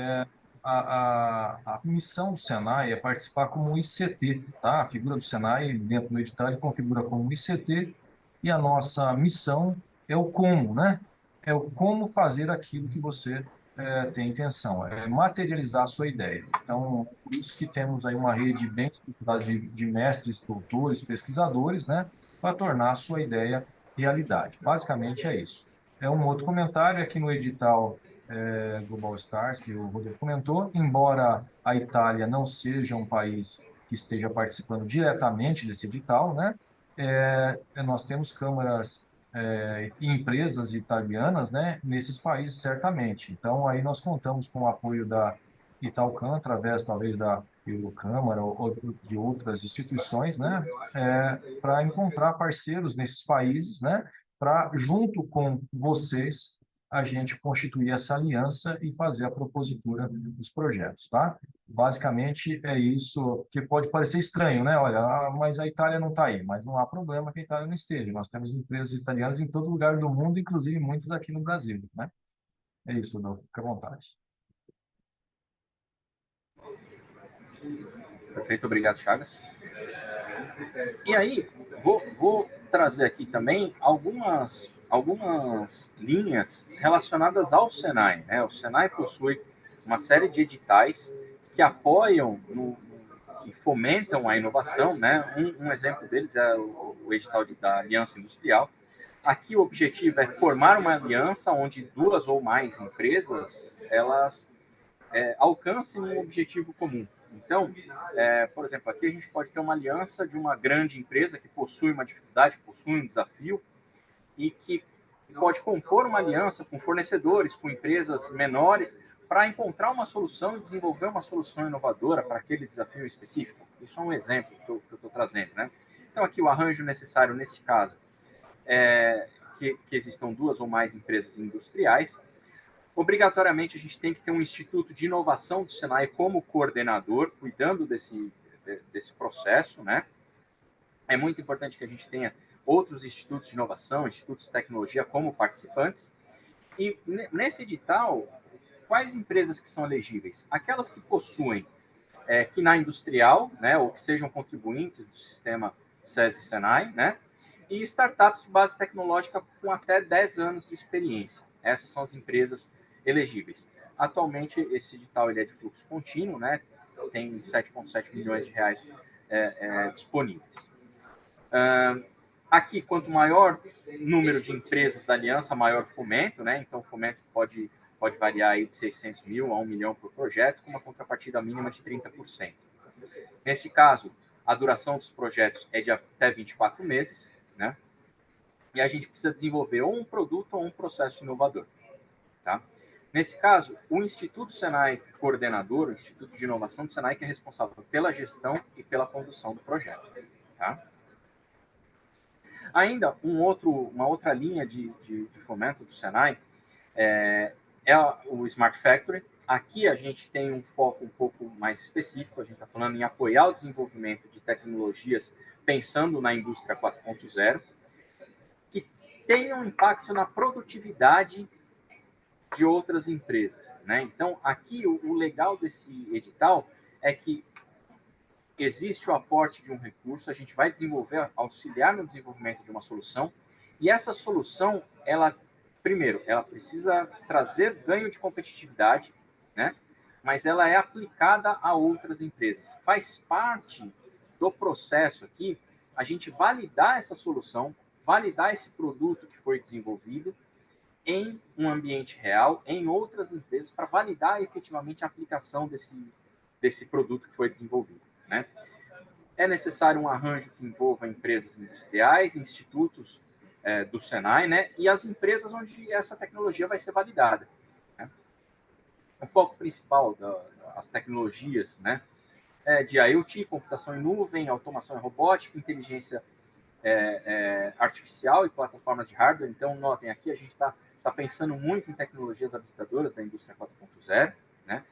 C: A missão do Senai é participar como um ICT, tá? A figura do Senai dentro do edital ele configura como um ICT e a nossa missão é o como, né? É o como fazer aquilo que você tem intenção, é materializar a sua ideia. Então, por isso que temos aí uma rede bem estruturada de mestres, doutores, pesquisadores, né? Para tornar a sua ideia realidade. Basicamente é isso. Um outro comentário aqui no edital Global Stars, que o Rodrigo comentou, embora a Itália não seja um país que esteja participando diretamente desse edital, né? Nós temos câmaras e empresas italianas, né? Nesses países, certamente. Então, aí nós contamos com o apoio da Italcan, através, talvez, da Eurocâmara ou de outras instituições, né? Para encontrar parceiros nesses países, né? Para, junto com vocês, a gente constituir essa aliança e fazer a propositura dos projetos, tá? Basicamente é isso, que pode parecer estranho, né? Olha, mas a Itália não está aí, mas não há problema que a Itália não esteja. Nós temos empresas italianas em todo lugar do mundo, inclusive muitas aqui no Brasil, né? É isso, Adolfo, fica à vontade.
D: Perfeito, obrigado, Chagas. E aí, vou trazer aqui também algumas linhas relacionadas ao Senai, né? O Senai possui uma série de editais que apoiam e fomentam a inovação, né? Um exemplo deles é o edital da Aliança Industrial. Aqui o objetivo é formar uma aliança onde duas ou mais empresas elas alcancem um objetivo comum. Então, por exemplo, aqui a gente pode ter uma aliança de uma grande empresa que possui uma dificuldade, possui um desafio e que pode compor uma aliança com fornecedores, com empresas menores, para encontrar uma solução e desenvolver uma solução inovadora para aquele desafio específico. Isso é um exemplo que eu estou trazendo, né? Então, aqui o arranjo necessário nesse caso é que existam duas ou mais empresas industriais. Obrigatoriamente, a gente tem que ter um instituto de inovação do Senai como coordenador, cuidando desse processo, né? É muito importante que a gente tenha outros institutos de inovação, institutos de tecnologia como participantes. E nesse edital, quais empresas que são elegíveis? Aquelas que possuem KINA industrial, né, ou que sejam contribuintes do sistema SESI-Senai, né? E startups de base tecnológica com até 10 anos de experiência. Essas são as empresas elegíveis. Atualmente, esse edital ele é de fluxo contínuo, né? Tem 7,7 milhões de reais disponíveis. Aqui, quanto maior número de empresas da aliança, maior fomento, né? Então, o fomento pode variar aí de 600 mil a 1 milhão por projeto, com uma contrapartida mínima de 30%. Nesse caso, a duração dos projetos é de até 24 meses, né? E a gente precisa desenvolver ou um produto ou um processo inovador, tá? Nesse caso, o Instituto Senai Coordenador, o Instituto de Inovação do Senai, que é responsável pela gestão e pela condução do projeto, tá? Ainda uma outra linha de fomento do Senai é o Smart Factory. Aqui a gente tem um foco um pouco mais específico, a gente está falando em apoiar o desenvolvimento de tecnologias pensando na indústria 4.0, que tenham impacto na produtividade de outras empresas, né? Então, aqui o legal desse edital é que existe o aporte de um recurso, a gente vai desenvolver, auxiliar no desenvolvimento de uma solução, e essa solução, primeiro, ela precisa trazer ganho de competitividade, né? Mas ela é aplicada a outras empresas. Faz parte do processo aqui a gente validar essa solução, validar esse produto que foi desenvolvido em um ambiente real, em outras empresas, para validar efetivamente a aplicação desse produto que foi desenvolvido, né? É necessário um arranjo que envolva empresas industriais, institutos do Senai, né? E as empresas onde essa tecnologia vai ser validada, né? O foco principal das tecnologias, né, é de IoT, computação em nuvem, automação e robótica, inteligência artificial e plataformas de hardware. Então, notem, aqui a gente está pensando muito em tecnologias habilitadoras da indústria 4.0, né?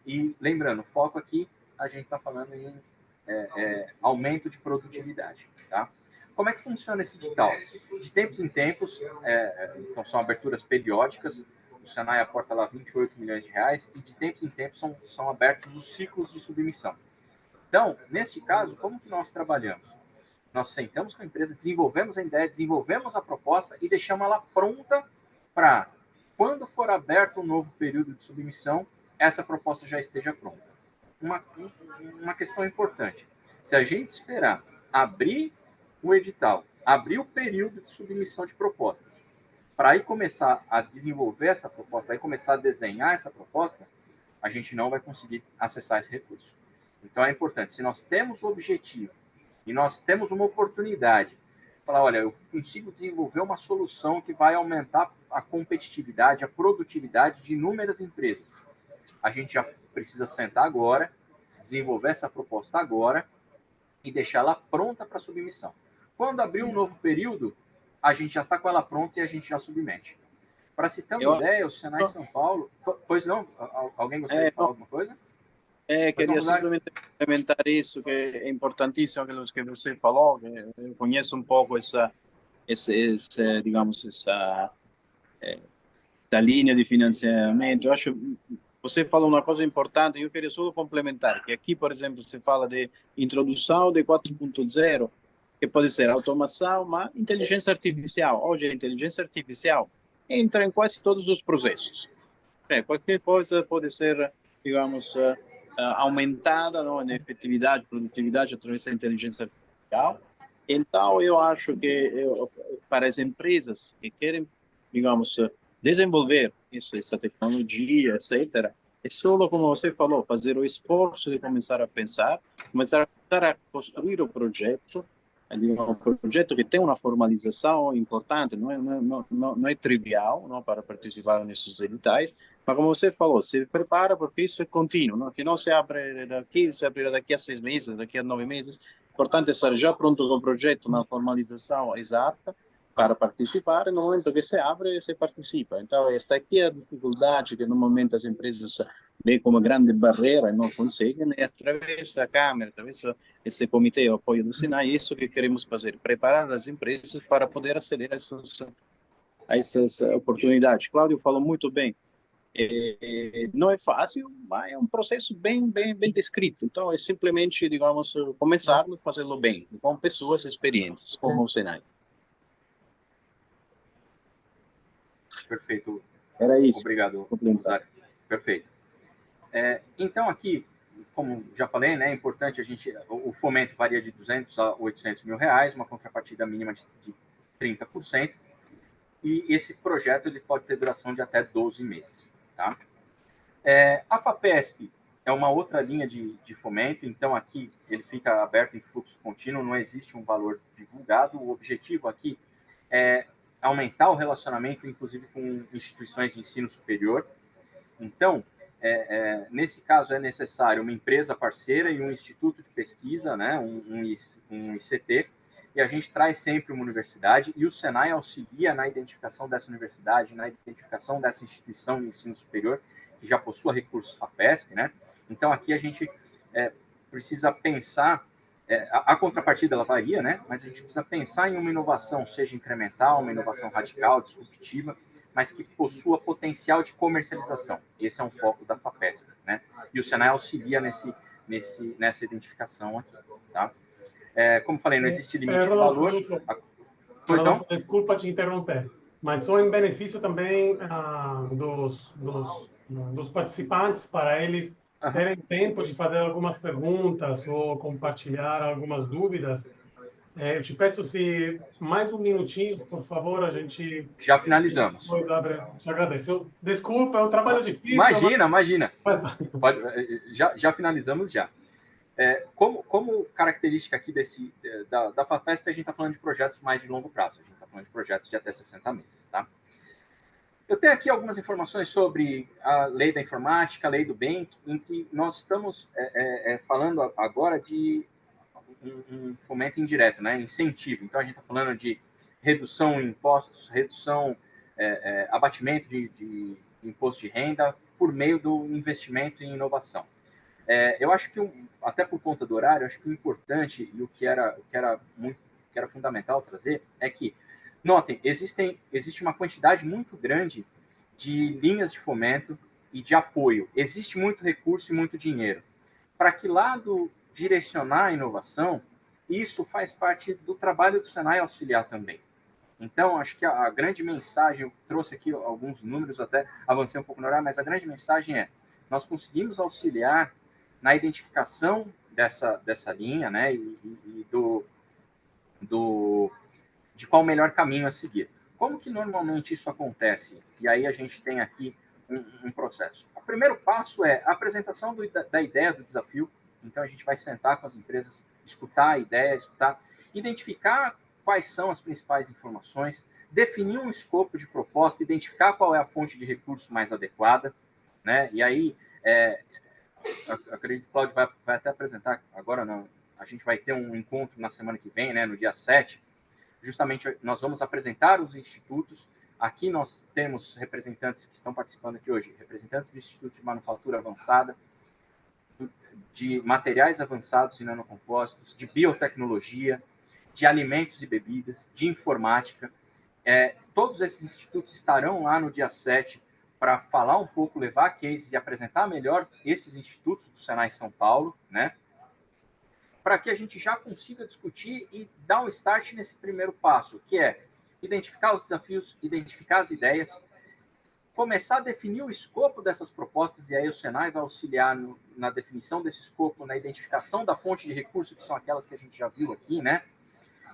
D: E lembrando, o foco aqui, a gente está falando em aumento de produtividade, tá? Como é que funciona esse edital? De tempos em tempos, então são aberturas periódicas, o Senai aporta lá 28 milhões de reais, e de tempos em tempos são abertos os ciclos de submissão. Então, nesse caso, como que nós trabalhamos? Nós sentamos com a empresa, desenvolvemos a ideia, desenvolvemos a proposta e deixamos ela pronta para, quando for aberto um novo período de submissão, essa proposta já esteja pronta. Uma questão importante. Se a gente esperar abrir o edital, abrir o período de submissão de propostas, para aí começar a desenvolver essa proposta, aí começar a desenhar essa proposta, a gente não vai conseguir acessar esse recurso. Então é importante, se nós temos o objetivo e nós temos uma oportunidade, falar, olha, eu consigo desenvolver uma solução que vai aumentar a competitividade, a produtividade de inúmeras empresas. A gente já precisa sentar agora, desenvolver essa proposta agora e deixá-la pronta para submissão. Quando abrir um novo período, a gente já está com ela pronta e a gente já submete. Para se ter uma ideia, o Senai São Paulo... Pois não? Alguém gostaria de falar alguma coisa?
B: Queria simplesmente complementar isso, que é importantíssimo aquilo que você falou, que eu conheço um pouco digamos, essa linha de financiamento. Eu acho, você falou uma coisa importante, eu queria só complementar, que aqui, por exemplo, se fala de introdução de 4.0, que pode ser automação, mas inteligência artificial. Hoje a inteligência artificial entra em quase todos os processos. Qualquer coisa pode ser, digamos, aumentada, não, em efetividade, produtividade através da inteligência artificial. Então, eu acho que para as empresas que querem, digamos, desenvolver essa tecnologia, etc., é só, como você falou, fazer o esforço de começar a pensar, começar a construir o projeto, um projeto que tem uma formalização importante, não é trivial, não, para participar nesses editais, mas como você falou, se prepara porque isso é contínuo, não? Que não se abre daqui, se abre daqui a 6 meses, daqui a 9 meses. Importante estar já pronto com o projeto na formalização exata para participar, e no momento que se abre, se participa. Então, esta aqui é a dificuldade que normalmente as empresas veem como grande barreira e não conseguem, e através da Câmara, através desse comitê de apoio do Senai, é isso que queremos fazer, preparar as empresas para poder aceder a essas oportunidades. Cláudio falou muito bem. Não é fácil, mas é um processo bem descrito. Então, é simplesmente, digamos, começarmos a fazê-lo bem, com pessoas experientes, como o Senai.
D: Perfeito.
B: Era isso.
D: Obrigado, Rosário. Perfeito. Então, aqui, como já falei, né, é importante o fomento varia de 200 a 800 mil reais, uma contrapartida mínima de 30%, e esse projeto ele pode ter duração de até 12 meses. Tá? A FAPESP é uma outra linha de fomento, então aqui ele fica aberto em fluxo contínuo, não existe um valor divulgado. O objetivo aqui é aumentar o relacionamento, inclusive com instituições de ensino superior. Então, nesse caso é necessário uma empresa parceira e um instituto de pesquisa, né, um ICT, e a gente traz sempre uma universidade, e o Senai auxilia na identificação dessa universidade, na identificação dessa instituição de ensino superior, que já possua recursos FAPESP, né? Então, aqui a gente precisa pensar, a contrapartida ela varia, né? Mas a gente precisa pensar em uma inovação, seja incremental, uma inovação radical, disruptiva, mas que possua potencial de comercialização. Esse é um foco da FAPESP, né? E o Senai auxilia nessa identificação aqui, tá? Como falei, não existe limite de valor.
A: Pois não? Desculpa te interromper, mas só em benefício também dos participantes, para eles terem tempo de fazer algumas perguntas ou compartilhar algumas dúvidas. Eu te peço se mais um minutinho, por favor, a gente...
D: Já finalizamos.
A: Pois abre, te agradeço. Desculpa, é um trabalho difícil.
D: Imagina. Já finalizamos já. Como característica aqui da FAPESP, a gente está falando de projetos mais de longo prazo. A gente está falando de projetos de até 60 meses, tá? Eu tenho aqui algumas informações sobre a lei da informática, a lei do bem, em que nós estamos falando agora de um fomento indireto, né? Incentivo. Então, a gente está falando de redução em impostos, abatimento de imposto de renda por meio do investimento em inovação. Eu acho que, até por conta do horário, acho que o importante e o que era fundamental trazer é que, notem, existe uma quantidade muito grande de linhas de fomento e de apoio. Existe muito recurso e muito dinheiro. Para que lado direcionar a inovação, isso faz parte do trabalho do Senai auxiliar também. Então, acho que a grande mensagem, eu trouxe aqui alguns números, até avancei um pouco no horário, mas a grande mensagem é: nós conseguimos auxiliar na identificação dessa linha, né, de qual o melhor caminho a seguir. Como que normalmente isso acontece? E aí a gente tem aqui um processo. O primeiro passo é a apresentação da ideia do desafio. Então, a gente vai sentar com as empresas, escutar a ideia, identificar quais são as principais informações, definir um escopo de proposta, identificar qual é a fonte de recurso mais adequada, né? E aí, acredito que o Cláudio vai até apresentar, agora não, a gente vai ter um encontro na semana que vem, né, no dia 7, justamente nós vamos apresentar os institutos, Aqui nós temos representantes que estão participando aqui hoje, representantes do Instituto de Manufatura Avançada, de materiais avançados e nanocompósitos, de biotecnologia, de alimentos e bebidas, de informática. Todos esses institutos estarão lá no dia 7 para falar um pouco, levar cases e apresentar melhor esses institutos do Senai São Paulo, né? Para que a gente já consiga discutir e dar um start nesse primeiro passo, que é identificar os desafios, identificar as ideias, começar a definir o escopo dessas propostas, e aí o Senai vai auxiliar na definição desse escopo, na identificação da fonte de recurso, que são aquelas que a gente já viu aqui, né?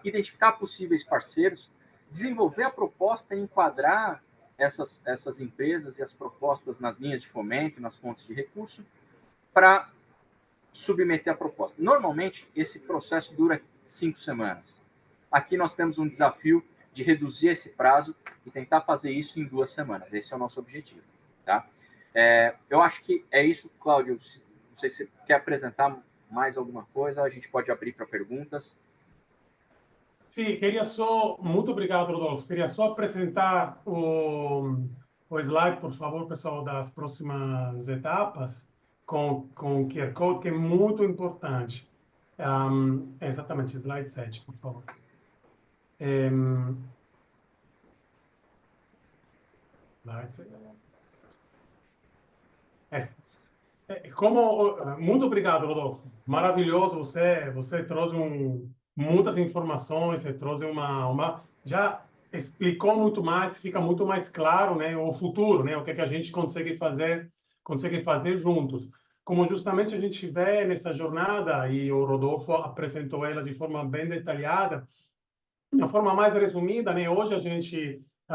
D: Identificar possíveis parceiros, desenvolver a proposta e enquadrar essas empresas e as propostas nas linhas de fomento, nas fontes de recurso, para submeter a proposta. Normalmente, esse processo dura 5 semanas. Aqui nós temos um desafio de reduzir esse prazo e tentar fazer isso em 2 semanas. Esse é o nosso objetivo. Tá? Eu acho que é isso, Cláudio. Não sei se você quer apresentar mais alguma coisa, a gente pode abrir para perguntas.
A: Sim, muito obrigado, Rodolfo. Queria só apresentar o slide, por favor, pessoal, das próximas etapas, com o QR Code, que é muito importante. Exatamente, slide 7, por favor. Muito obrigado, Rodolfo. Maravilhoso, você trouxe muitas informações, você trouxe já explicou muito mais, fica muito mais claro, né, o futuro, né, o que a gente consegue fazer juntos. Como justamente a gente vê nessa jornada, e o Rodolfo apresentou ela de forma bem detalhada, de uma forma mais resumida, né, hoje a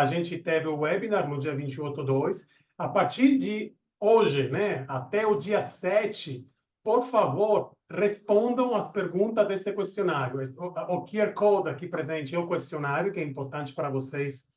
A: gente teve o webinar no dia 28/2. A partir de hoje, né, até o dia 7, por favor, respondam as perguntas desse questionário. O QR Code aqui presente é o questionário, que é importante para vocês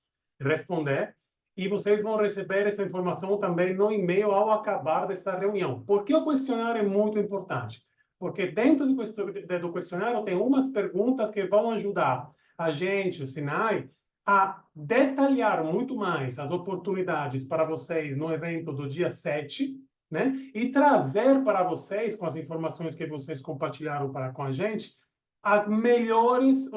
A: responder. E vocês vão receber essa informação também no e-mail ao acabar desta reunião. Por que o questionário é muito importante? Porque dentro do questionário tem umas perguntas que vão ajudar a gente, o Senai, a detalhar muito mais as oportunidades para vocês no evento do dia 7, né? E trazer para vocês, com as informações que vocês compartilharam com a gente, os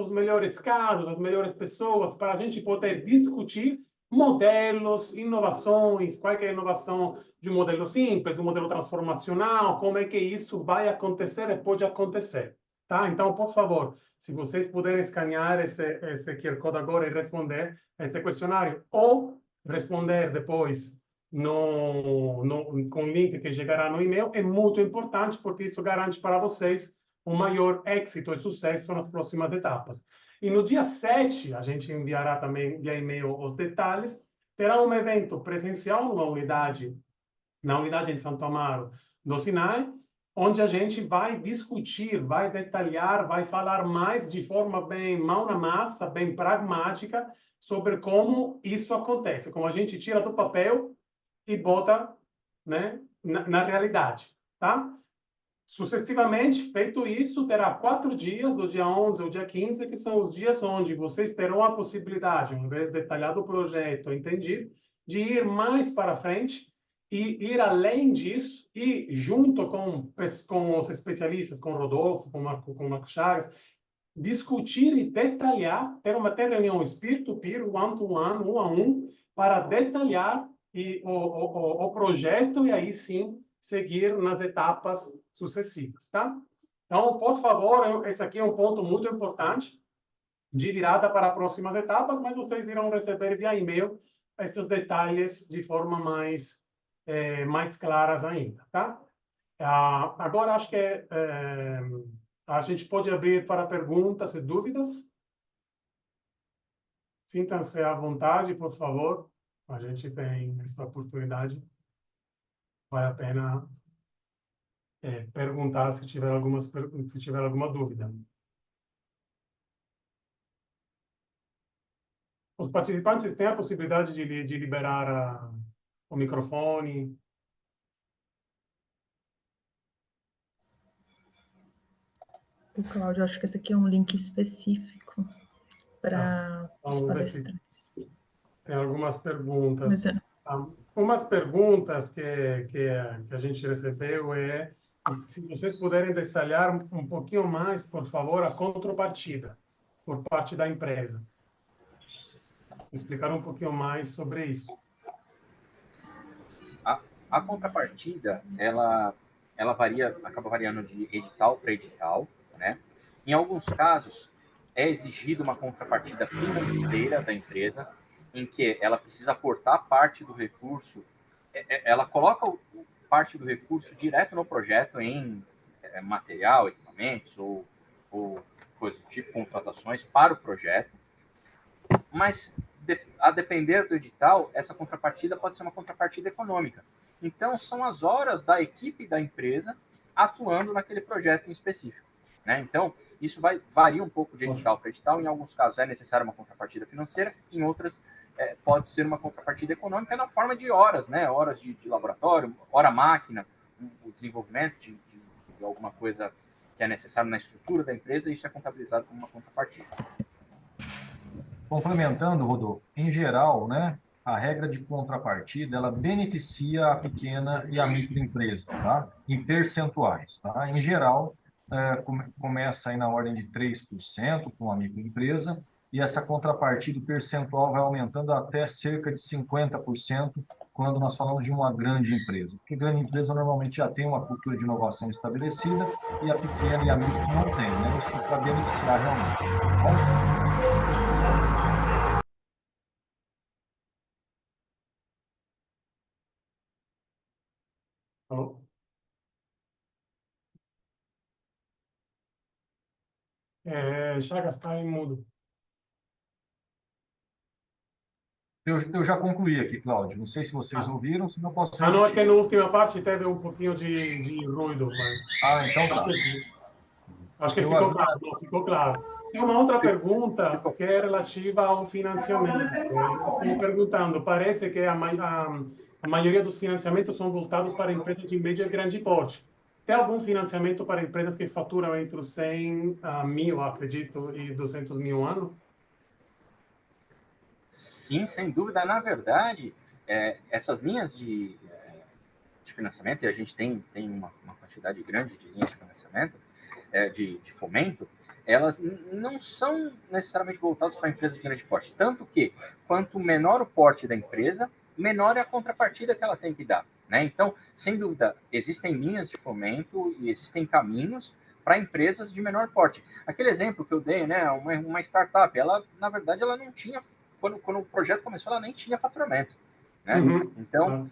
A: melhores casos, as melhores pessoas, para a gente poder discutir modelos, inovações, qual é a inovação de um modelo simples, de um modelo transformacional, como é que isso vai acontecer e pode acontecer. Tá? Então, por favor, se vocês puderem escanear esse QR Code agora e responder esse questionário, ou responder depois com o link que chegará no e-mail, é muito importante, porque isso garante para vocês um maior êxito e sucesso nas próximas etapas. E no dia 7, a gente enviará também via e-mail os detalhes, terá um evento presencial na unidade em Santo Amaro do Sinai, onde a gente vai discutir, vai detalhar, vai falar mais de forma bem mão na massa, bem pragmática, sobre como isso acontece, como a gente tira do papel e bota, né, na realidade, tá? Sucessivamente, feito isso, terá 4 dias, do dia 11 ao dia 15, que são os dias onde vocês terão a possibilidade, uma vez detalhado o projeto, entendido, de ir mais para frente e ir além disso, e junto com os especialistas, com o Rodolfo, com o Marco Chagas, discutir e detalhar, ter uma reunião peer-to-peer, one-to-one, um a um, para detalhar o projeto e aí sim seguir nas etapas sucessivas, tá? Então, por favor, esse aqui é um ponto muito importante de virada para as próximas etapas, mas vocês irão receber via e-mail esses detalhes de forma mais claras ainda, tá? Agora, acho que a gente pode abrir para perguntas e dúvidas. Sintam-se à vontade, por favor. A gente tem essa oportunidade. Vale a pena perguntar se tiver alguma dúvida. Os participantes têm a possibilidade de liberar o microfone.
E: Cláudio, acho que esse aqui é um link específico para os palestrantes.
A: Tem algumas perguntas.
E: Mas,
A: Umas perguntas que a gente recebeu se vocês puderem detalhar um pouquinho mais, por favor, a contrapartida por parte da empresa. Explicar um pouquinho mais sobre isso.
D: A contrapartida, ela varia, acaba variando de edital para edital, né? Em alguns casos, é exigida uma contrapartida financeira da empresa, em que ela precisa aportar parte do recurso, ela coloca parte do recurso direto no projeto em material, equipamentos ou coisas do tipo, contratações para o projeto, mas a depender do edital, essa contrapartida pode ser uma contrapartida econômica. Então, são as horas da equipe da empresa atuando naquele projeto em específico, né? Então, isso varia um pouco de edital para edital. Em alguns casos é necessária uma contrapartida financeira, em outras pode ser uma contrapartida econômica na forma de horas, né? Horas de laboratório, hora máquina, o desenvolvimento de alguma coisa que é necessário na estrutura da empresa, isso é contabilizado como uma contrapartida.
C: Complementando, Rodolfo, em geral, né, a regra de contrapartida, ela beneficia a pequena e a microempresa, tá? Em percentuais, tá? Em geral, começa aí na ordem de 3% com a microempresa, e essa contrapartida percentual vai aumentando até cerca de 50% quando nós falamos de uma grande empresa. Porque grande empresa normalmente já tem uma cultura de inovação estabelecida e a pequena e a micro não tem, né? Isso para beneficiar realmente. Tá bom?
A: Alô? Chagas, está em mudo.
C: Eu já concluí aqui, Cláudio. Não sei se vocês ouviram, se não posso
A: Não, é que
C: repetir.
A: na última parte teve um pouquinho de ruído, mas
C: Então tá.
A: acho que
C: Eu
A: ficou
C: havia...
A: claro, não, ficou claro. Tem uma outra pergunta que é relativa ao financiamento. Estou perguntando, parece que a maioria dos financiamentos são voltados para empresas de médio e grande porte. Tem algum financiamento para empresas que faturam entre os 100 mil, acredito, e 200 mil ano?
D: Sim, sem dúvida. Na verdade, essas linhas de financiamento, e a gente tem uma quantidade grande de linhas de financiamento, de fomento, elas não são necessariamente voltadas para empresas de grande porte. Tanto que, quanto menor o porte da empresa, menor é a contrapartida que ela tem que dar, né? Então, sem dúvida, existem linhas de fomento e existem caminhos para empresas de menor porte. Aquele exemplo que eu dei, né, uma startup, ela, na verdade, ela não tinha, quando o projeto começou, ela nem tinha faturamento, né? Então,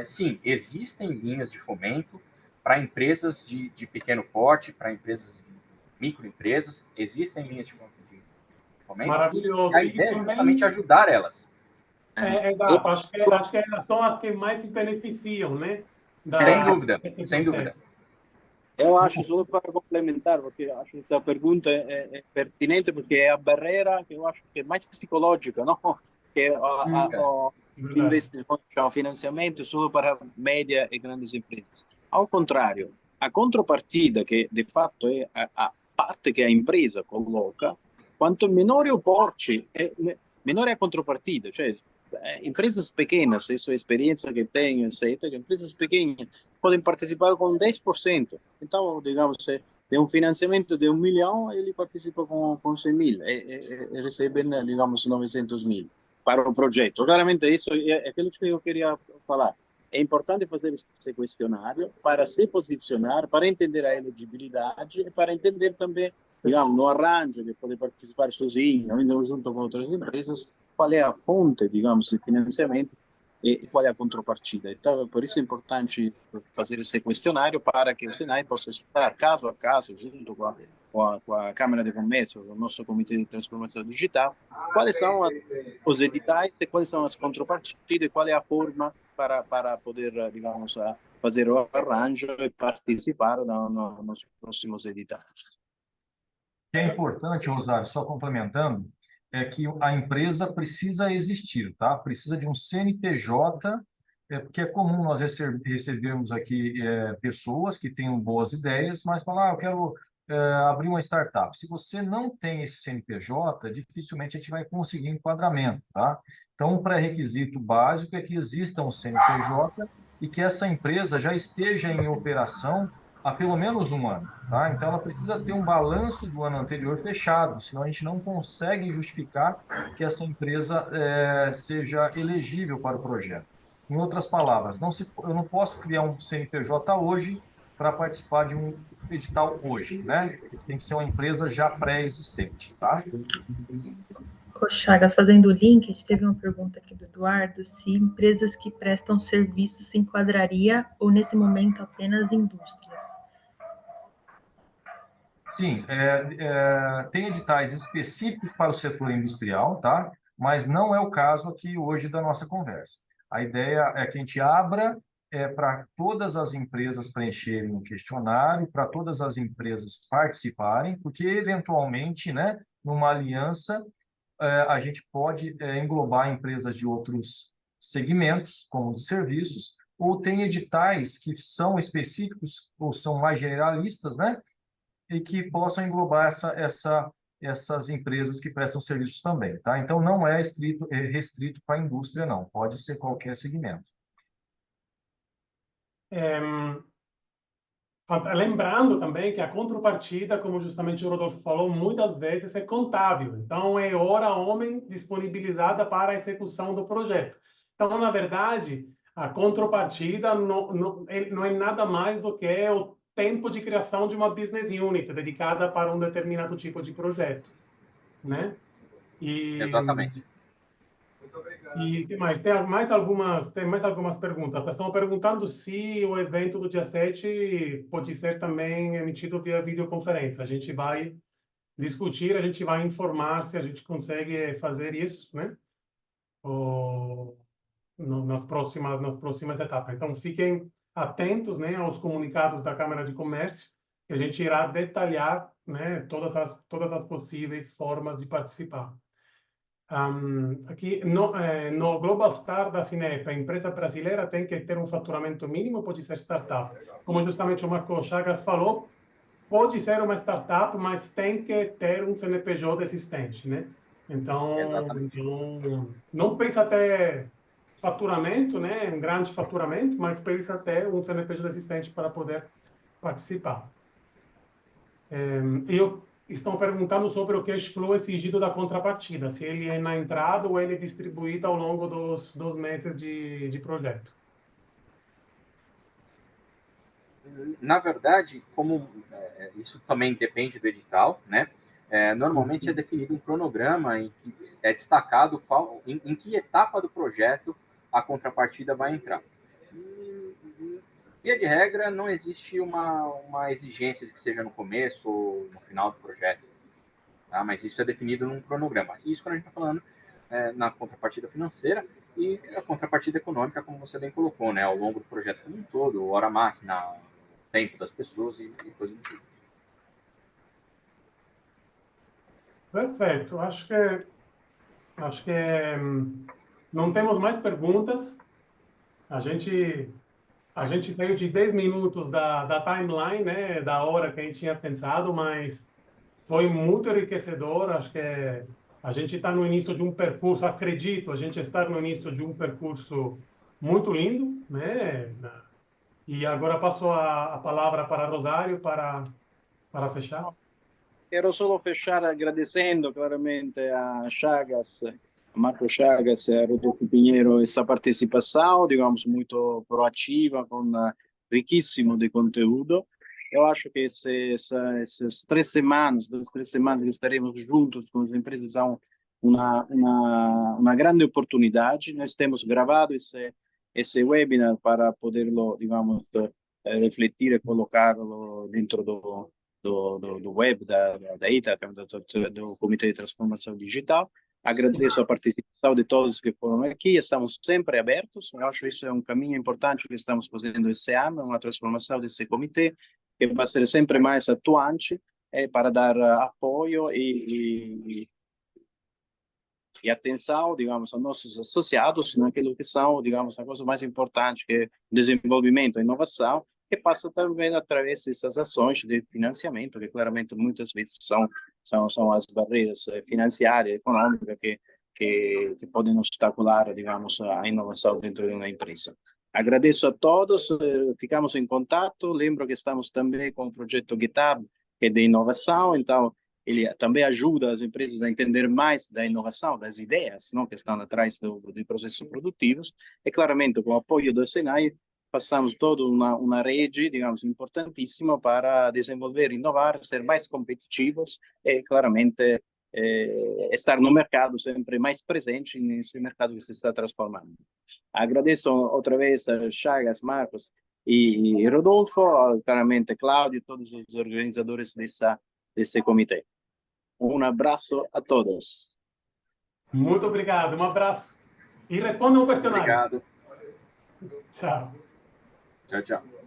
D: sim, existem linhas de fomento para empresas de pequeno porte, para empresas de microempresas, existem linhas de fomento.
A: Maravilhoso.
D: E a ideia é justamente ajudar elas.
A: Exato. Acho que elas são as que mais se beneficiam, né?
D: Sem dúvida, sem dúvida.
B: Eu acho, só para complementar, porque acho que a pergunta é pertinente, porque é a barreira que eu acho que é mais psicológica, não? Que o financiamento só para média e grandes empresas. Ao contrário, a contrapartida, que de fato é a parte que a empresa coloca, quanto menor é o porte, menor é a contrapartida. Cioè, empresas pequenas, essa é a experiência que tenho, etc., empresas pequenas podem participar com 10%. Então, digamos, de um financiamento de 1 milhão, ele participa com 100 mil, recebe, digamos, 900 mil para o projeto. Claramente, isso é aquilo que eu queria falar. É importante fazer esse questionário para se posicionar, para entender a elegibilidade e para entender também, digamos, no arranjo de poder participar sozinho, ou junto com outras empresas, qual é a fonte, digamos, de financiamento e qual é a contrapartida. Então, por isso é importante fazer esse questionário para que o Senai possa estudar caso a caso, junto com a Câmara de Comércio, o nosso Comitê de Transformação Digital, quais são os editais e quais são as contrapartidas e qual é a forma para poder, digamos, fazer o arranjo e participar nos próximos editais.
C: O que é importante, Rosário, só complementando, é que a empresa precisa existir, tá? Precisa de um CNPJ, porque é comum nós recebermos aqui pessoas que tenham boas ideias, mas falam, eu quero abrir uma startup. Se você não tem esse CNPJ, dificilmente a gente vai conseguir enquadramento, tá? Então, um pré-requisito básico é que exista um CNPJ e que essa empresa já esteja em operação há pelo menos um ano, tá? Então, ela precisa ter um balanço do ano anterior fechado, senão a gente não consegue justificar que essa empresa seja elegível para o projeto. Em outras palavras, eu não posso criar um CNPJ hoje para participar de um edital hoje, né? Tem que ser uma empresa já pré-existente, tá?
E: Ô, Chagas, fazendo o link, a gente teve uma pergunta aqui do Eduardo, se empresas que prestam serviços se enquadraria ou, nesse momento, apenas indústrias.
C: Sim, tem editais específicos para o setor industrial, tá? Mas não é o caso aqui hoje da nossa conversa. A ideia é que a gente abra para todas as empresas preencherem um questionário, para todas as empresas participarem, porque, eventualmente, né, numa aliança, a gente pode englobar empresas de outros segmentos, como de serviços, ou tem editais que são específicos ou são mais generalistas, né? E que possam englobar essas empresas que prestam serviços também, tá? Então, não é restrito para a indústria, não. Pode ser qualquer segmento.
A: Lembrando também que a contrapartida, como justamente o Rodolfo falou, muitas vezes é contábil. Então, é hora homem disponibilizada para a execução do projeto. Então, na verdade, a contrapartida não é nada mais do que o tempo de criação de uma business unit dedicada para um determinado tipo de projeto, né?
D: Exatamente.
A: E que mais? Tem mais algumas perguntas. Estão perguntando se o evento do dia 7 pode ser também emitido via videoconferência. A gente vai discutir, a gente vai informar se a gente consegue fazer isso, né? Nas próximas etapas. Então, fiquem atentos, né, aos comunicados da Câmara de Comércio, que a gente irá detalhar, né, todas as possíveis formas de participar. Aqui no Global Star da FINEP, a empresa brasileira tem que ter um faturamento mínimo, pode ser startup. Como justamente o Marco Chagas falou, pode ser uma startup, mas tem que ter um CNPJ existente, né? Então, não pensa até faturamento, né? Um grande faturamento, mas pensa até um CNPJ existente para poder participar. Estão perguntando sobre o cash flow exigido da contrapartida, se ele é na entrada ou ele é distribuído ao longo dos meses de projeto.
D: Na verdade, como isso também depende do edital, né? Normalmente é definido um cronograma em que é destacado em que etapa do projeto a contrapartida vai entrar. Via de regra, não existe uma exigência de que seja no começo ou no final do projeto, tá? Mas isso é definido num cronograma. Isso quando a gente está falando na contrapartida financeira e a contrapartida econômica, como você bem colocou, né? Ao longo do projeto como um todo, hora-máquina, tempo das pessoas e coisas do tipo.
A: Perfeito. Acho que não temos mais perguntas. A gente saiu de 10 minutos da timeline, né, da hora que a gente tinha pensado, mas foi muito enriquecedor. Acho que a gente está no início de um percurso, acredito, a gente está no início de um percurso muito lindo, né? E agora passo a palavra para Rosário para fechar.
B: Quero solo fechar agradecendo claramente a Chagas, a Marco Chagas e a Rodolfo Pinheiro essa participação, digamos, muito proativa, com riquíssimo de conteúdo. Eu acho que essas 2 3 semanas que estaremos juntos com as empresas são uma grande oportunidade. Nós temos gravado esse webinar para poderlo, digamos, refletir e colocá-lo dentro do web da ITA, do Comitê de Transformação Digital. Agradeço a participação de todos que foram aqui, estamos sempre abertos. Eu acho que isso é um caminho importante que estamos fazendo esse ano, uma transformação desse comitê, que vai ser sempre mais atuante para dar apoio e atenção, digamos, aos nossos associados naquilo que são, digamos, a coisa mais importante, que é desenvolvimento e inovação, que passa também através dessas ações de financiamento, que claramente muitas vezes são as barreiras financiárias, econômicas, que que podem obstacular, digamos, a inovação dentro de uma empresa. Agradeço a todos, ficamos em contato. Lembro que estamos também com o projeto GitHub, que é de inovação, então ele também ajuda as empresas a entender mais da inovação, das ideias, não, que estão atrás de processos produtivos. E claramente, com o apoio do Senai, passamos toda uma rede, digamos, importantíssima para desenvolver, inovar, ser mais competitivos e, claramente, estar no mercado sempre mais presente nesse mercado que se está transformando. Agradeço outra vez a Chagas, Marcos e Rodolfo, claramente Cláudio e todos os organizadores desse comitê. Um abraço a todos.
A: Muito obrigado, um abraço. E responda um questionário.
D: Obrigado.
A: Tchau.
D: Tchau, tchau.